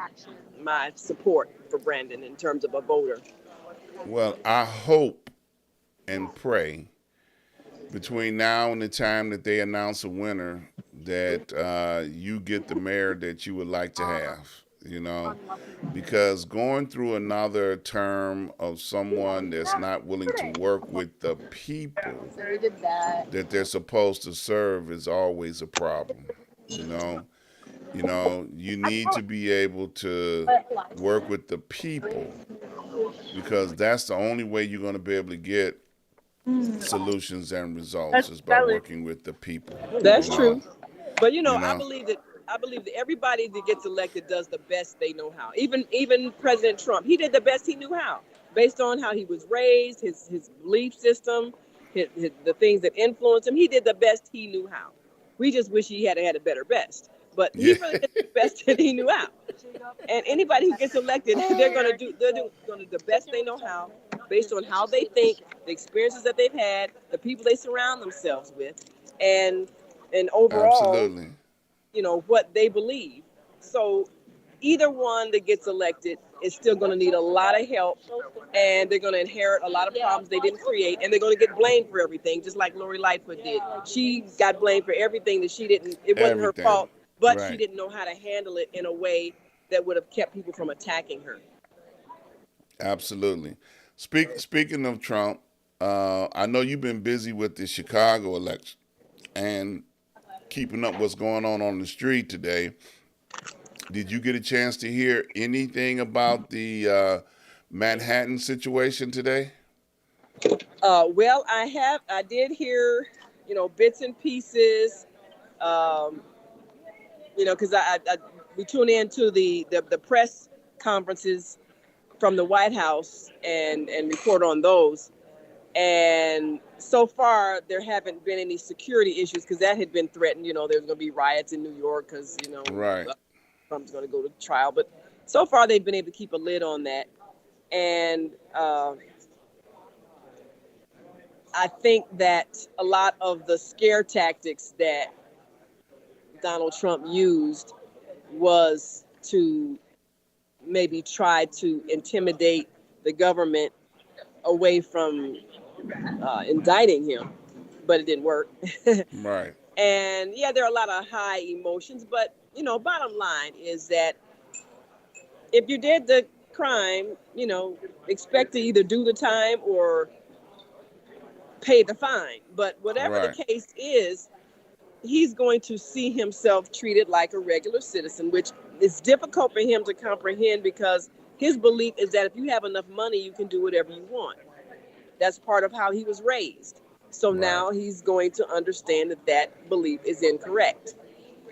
support for Brandon in terms of a voter. Well, I hope and pray between now and the time that they announce a winner that you get the mayor that you would like to have, because going through another term of someone that's not willing to work with the people that they're supposed to serve is always a problem. You need to be able to work with the people, because that's the only way you're going to be able to get solutions and results is by working with the people. That's true. But I believe that everybody that gets elected does the best they know how. Even President Trump, he did the best he knew how, based on how he was raised, his belief system, the things that influenced him. He did the best he knew how. We just wish he had a better best. But he really did the best that he knew how. And anybody who gets elected, they're going to do the best they know how, based on how they think, the experiences that they've had, the people they surround themselves with, and overall, absolutely, what they believe. So either one that gets elected is still going to need a lot of help, and they're going to inherit a lot of problems they didn't create, and they're going to get blamed for everything, just like Lori Lightfoot did. She got blamed for everything that it wasn't her fault, but she didn't know how to handle it in a way that would have kept people from attacking her. Absolutely. Speaking of Trump, I know you've been busy with the Chicago election and keeping up what's going on the street today. Did you get a chance to hear anything about the Manhattan situation today? Well, I did hear, bits and pieces, because we tune into the press conferences from the White House and report on those. And so far, there haven't been any security issues, because that had been threatened. There's going to be riots in New York because, right, Trump's going to go to trial. But so far, they've been able to keep a lid on that. And I think that a lot of the scare tactics that Donald Trump used was to maybe try to intimidate the government away from indicting him, but it didn't work. Right. And there are a lot of high emotions, but bottom line is that if you did the crime, expect to either do the time or pay the fine. But whatever the Right. case is, he's going to see himself treated like a regular citizen, which is difficult for him to comprehend because his belief is that if you have enough money, you can do whatever you want. That's part of how he was raised. So Right. now he's going to understand that that belief is incorrect.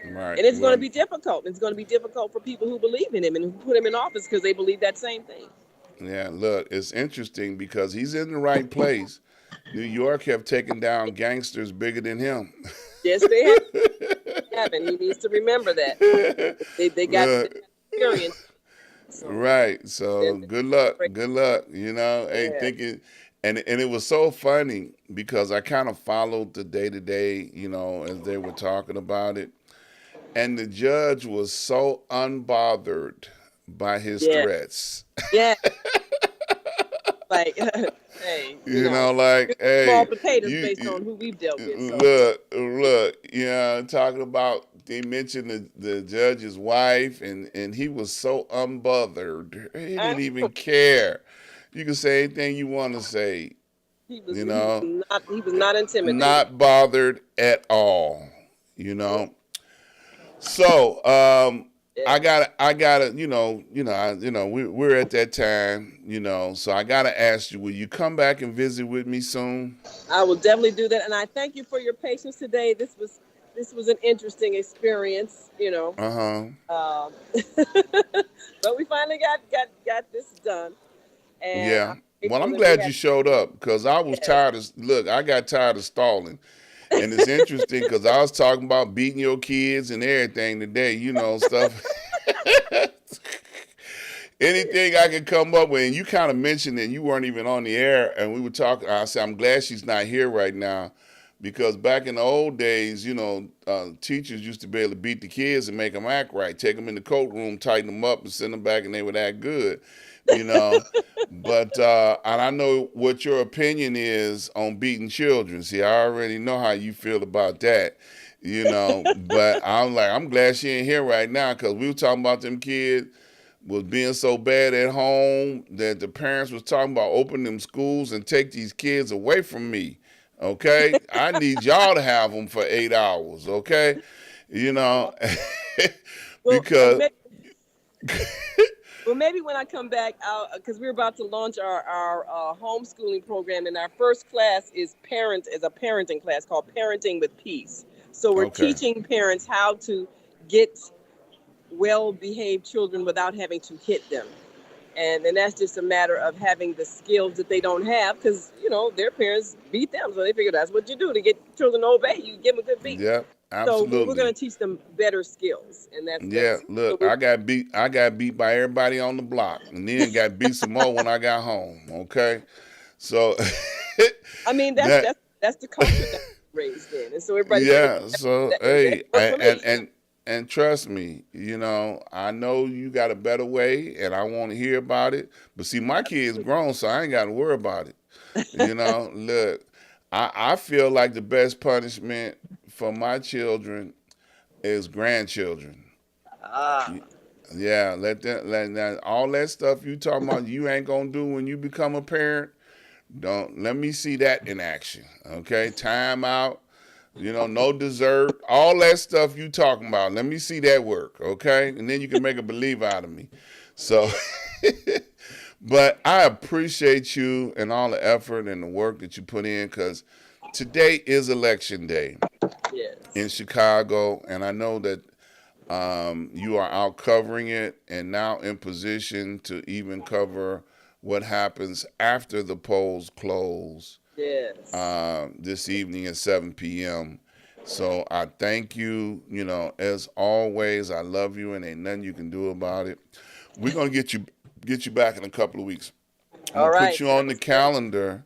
Right. And it's going to Well, be difficult. It's going to be difficult for people who believe in him and who put him in office because they believe that same thing. yeah, look, it's interesting because he's in the right place. New York have taken down gangsters bigger than him. Yes, they have, and he needs to remember that. They got Look, experience. So right. So then, good luck. Good luck. You know, hey, yeah, thinking, and it was so funny because I kind of followed the day to day, as they were talking about it, and the judge was so unbothered by his yeah, threats. yeah. Like, hey, Like, small hey, potatoes based you on who we've dealt with. So look, talking about they mentioned the judge's wife, and he was so unbothered. He I, didn't even care. You can say anything you want to say, he was you he was know, not he was not intimidated. not bothered at all, you know. So, Yeah. I gotta, we're at that time, so I gotta ask you, will you come back and visit with me soon? I will definitely do that, and I thank you for your patience today. This was an interesting experience, Uh huh. um, but we finally got this done, and Yeah. I'm Well, grateful I'm that we glad had. you showed up because I was Yes. tired of, look, I got tired of stalling. And it's interesting because I was talking about beating your kids and everything today, stuff. Anything I could come up with. And you kind of mentioned it, you weren't even on the air. And we were talking. I said, I'm glad she's not here right now because back in the old days, teachers used to be able to beat the kids and make them act right, take them in the coat room, tighten them up, and send them back, and they would act good, you know. But and I know what your opinion is on beating children. See, I already know how you feel about that, But I'm glad she ain't here right now because we were talking about them kids was being so bad at home that the parents was talking about opening them schools and take these kids away from me. Okay, I need y'all to have them for 8 hours. Okay, you know, Well, because maybe when I come back out, because we're about to launch our homeschooling program, and our first class is a parenting class called Parenting with Peace. So we're okay, teaching parents how to get well-behaved children without having to hit them. And then that's just a matter of having the skills that they don't have because their parents beat them, so they figure that's what you do to get children to obey you. Give them a good beat. yep, So we're going absolutely. to teach them better skills, and Yeah, that's so look, we're, I got beat by everybody on the block, and then got beat some more when I got home. Okay, so I mean that that's the culture that we're raised in, and so everybody figures yeah, so that hey, worked for me. and trust me, I know you got a better way, and I want to hear about it. But see, my kid's grown, so I ain't got to worry about it. Look, I feel like the best punishment for my children is grandchildren. Ah, Yeah, let that all that stuff you talking about you ain't gonna do when you become a parent. Don't let me see that in action. Okay, time out. No dessert, all that stuff you talking about. Let me see that work, okay? And then you can make a believer out of me. So, but I appreciate you and all the effort and the work that you put in because today is election day in yes, Chicago, and I know that you are out covering it and now in position to even cover what happens after the polls close yes. this evening at 7 p.m. So I thank you. As always, I love you, and ain't nothing you can do about it. We're gonna get you back in a couple of weeks. I'm All gonna put right, you on the sounds great. calendar.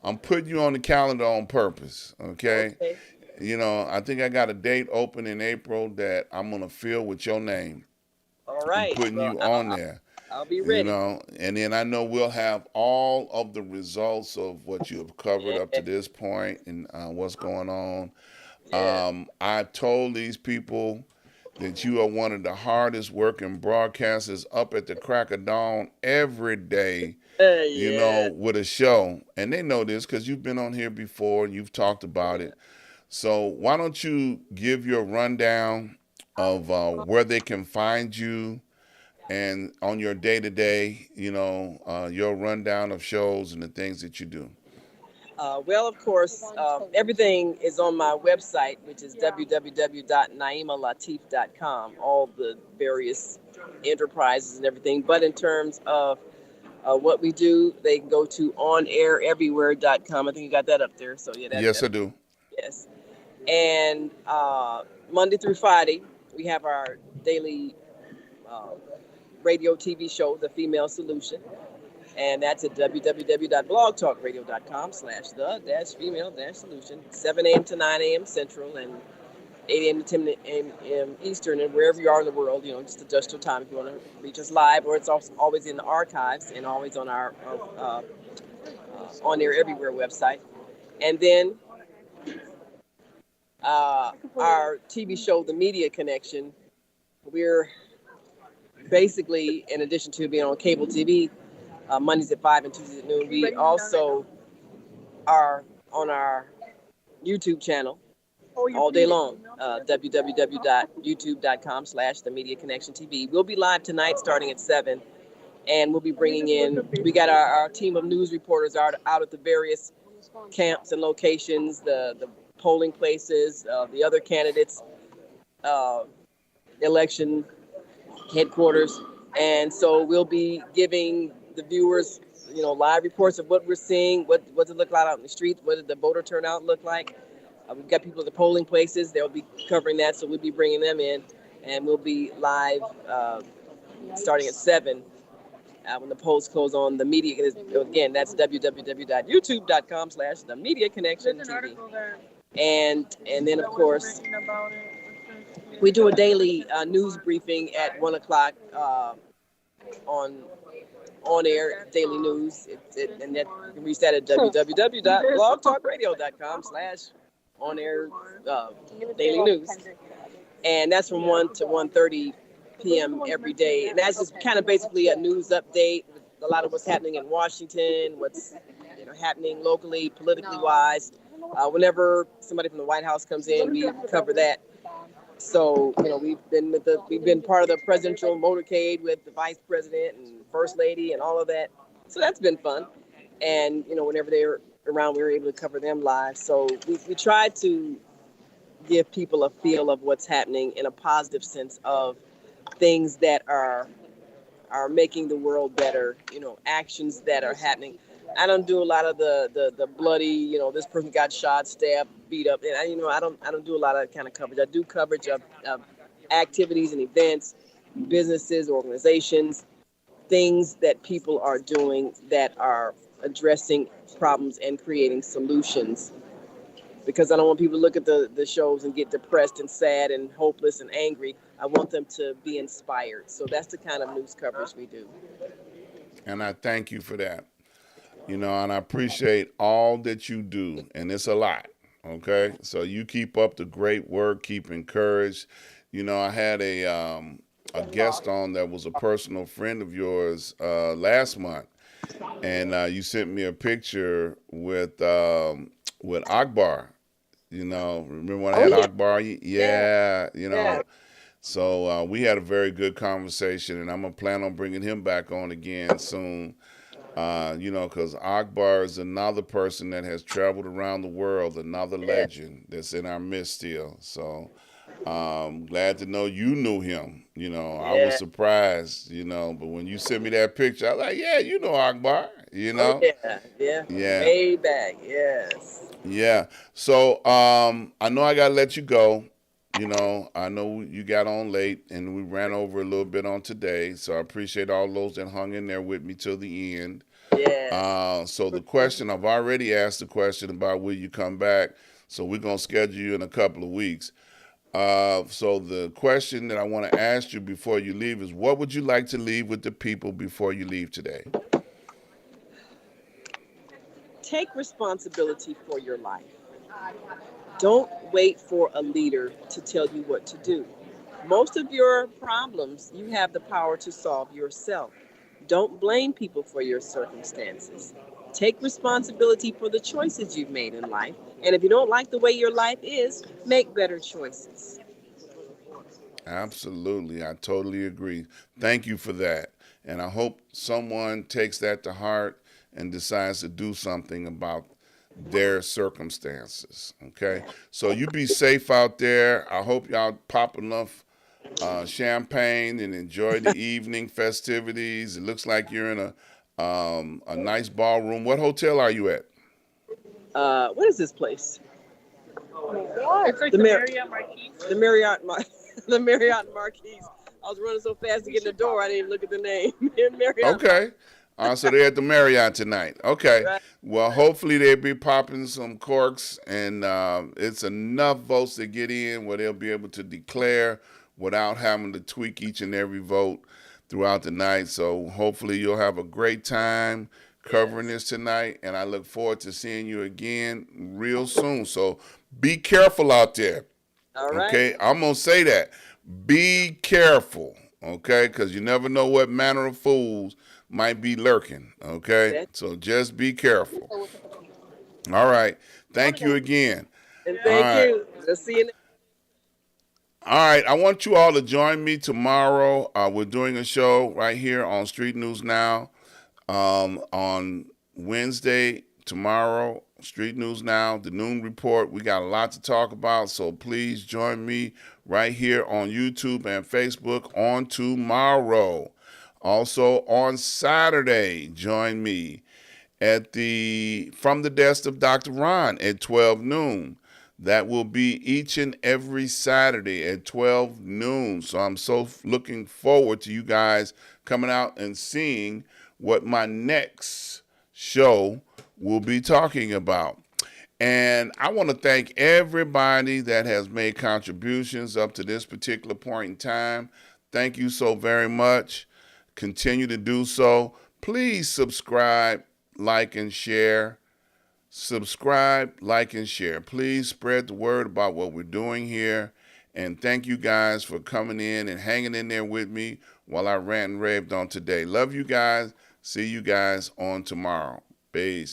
I'm putting you on the calendar on purpose. Okay. Okay, I think I got a date open in April that I'm gonna fill with your name. all I'm right. putting Well, you I'll, on I'll, there. I'll be ready. And then I know we'll have all of the results of what you have covered up Yeah, to this point and what's going on. yeah, I told these people that you are one of the hardest working broadcasters up at the crack of dawn every day, Yeah. with a show. And they know this because you've been on here before and you've talked about it. So why don't you give your rundown of where they can find you and on your day to day, your rundown of shows and the things that you do. Well, of course, everything is on my website, which is www.naimalatif.com, all the various enterprises and everything. But in terms of what we do, they can go to onaireverywhere.com. I think you got that up there. So, yeah, Yes, I do. yes. And Monday through Friday, we have our daily radio TV show, The Female Solution. And that's at www.blogtalkradio.com/the-female-solution, 7 a.m. to 9 a.m. Central and 8 a.m. to 10 a.m. Eastern, and wherever you are in the world, just adjust your time if you want to reach us live, or it's also always in the archives and always on our On Air Everywhere website. And then our TV show, The Media Connection, we're basically, in addition to being on cable TV, Mondays at 5 and Tuesdays at noon, we also are on our YouTube channel all day long, www.youtube.com/The Media Connection TV. We'll be live tonight starting at 7, and we'll be bringing in, we got our team of news reporters out at the various camps and locations, the polling places, the other candidates, election headquarters. And so we'll be giving the viewers, live reports of what we're seeing, what does it look like out in the streets, what did the voter turnout look like. We've got people at the polling places, they'll be covering that, so we'll be bringing them in, and we'll be live starting at 7 when the polls close on the media. Again, that's www.youtube.com/The Media Connection TV. And then, of course, we do a daily news briefing at 1 o'clock on air daily news, and that you can reach that at www.blogtalkradio.com/on air daily news, and that's from 1 to 1:30 p.m. every day, and that's just kind of basically a news update with a lot of what's happening in Washington, what's happening locally, politically wise. Whenever somebody from the White House comes in, we cover that. So, we've been part of the presidential motorcade with the vice president and first lady and all of that. So that's been fun. And, whenever they're around, we were able to cover them live. So we try to give people a feel of what's happening in a positive sense of things that are making the world better, actions that are happening. I don't do a lot of the bloody, this person got shot, stabbed, beat up. And I don't do a lot of that kind of coverage. I do coverage of activities and events, businesses, organizations, things that people are doing that are addressing problems and creating solutions. Because I don't want people to look at the shows and get depressed and sad and hopeless and angry. I want them to be inspired. So that's the kind of news coverage we do. And I thank you for that. And I appreciate all that you do, and it's a lot, okay? So you keep up the great work, keep encouraged. I had a guest on that was a personal friend of yours last month, and you sent me a picture with Akbar. Remember when I had Akbar? Yeah. So we had a very good conversation, and I'm going to plan on bringing him back on again soon. Because Akbar is another person that has traveled around the world, another legend that's in our midst still. So glad to know you knew him. I was surprised, but when you sent me that picture, I was like, yeah, Akbar, Yeah. Way back, yes. Yeah. So I know I got to let you go. I know you got on late and we ran over a little bit on today. So I appreciate all those that hung in there with me till the end. Yeah. So the question, I've already asked the question about will you come back. So we're going to schedule you in a couple of weeks. So the question that I want to ask you before you leave is, what would you like to leave with the people before you leave today? Take responsibility for your life. Don't wait for a leader to tell you what to do. Most of your problems you have the power to solve yourself. Don't blame people for your circumstances. Take responsibility for the choices you've made in life. And if you don't like the way your life is, make better choices. Absolutely. I totally agree. Thank you for that. And I hope someone takes that to heart and decides to do something about their circumstances. Okay. So you be safe out there. I hope y'all pop enough champagne and enjoy the evening festivities. It looks like you're in a nice ballroom. What hotel are you at? What is this place? It's like The the Mar- Marriott Marquis. The Marriott, the Marriott Marquis. I was running so fast to get in the door, I didn't even look at the name. Marriott. Okay. So they're at the Marriott tonight. Okay. Right. Well, hopefully they'll be popping some corks, and it's enough votes to get in where they'll be able to declare without having to tweak each and every vote throughout the night. So hopefully you'll have a great time covering this tonight, and I look forward to seeing you again real soon. So be careful out there. All right. Okay, I'm gonna say that. Be careful, okay, because you never know what manner of fools might be lurking. Okay, so just be careful. All right, thank you again. And All thank right. you. Let's see you next. All right, I want you all to join me tomorrow. We're doing a show right here on Street News Now on Wednesday, tomorrow, Street News Now, the Noon Report. We got a lot to talk about, so please join me right here on YouTube and Facebook on tomorrow. Also on Saturday, join me at from the desk of Dr. Ron at 12 noon. That will be each and every Saturday at 12 noon. So I'm so looking forward to you guys coming out and seeing what my next show will be talking about. And I want to thank everybody that has made contributions up to this particular point in time. Thank you so very much. Continue to do so. Please subscribe, like, and share. Subscribe, like, and share. Please spread the word about what we're doing here. And thank you guys for coming in and hanging in there with me while I rant and raved on today. Love you guys. See you guys on tomorrow. Peace.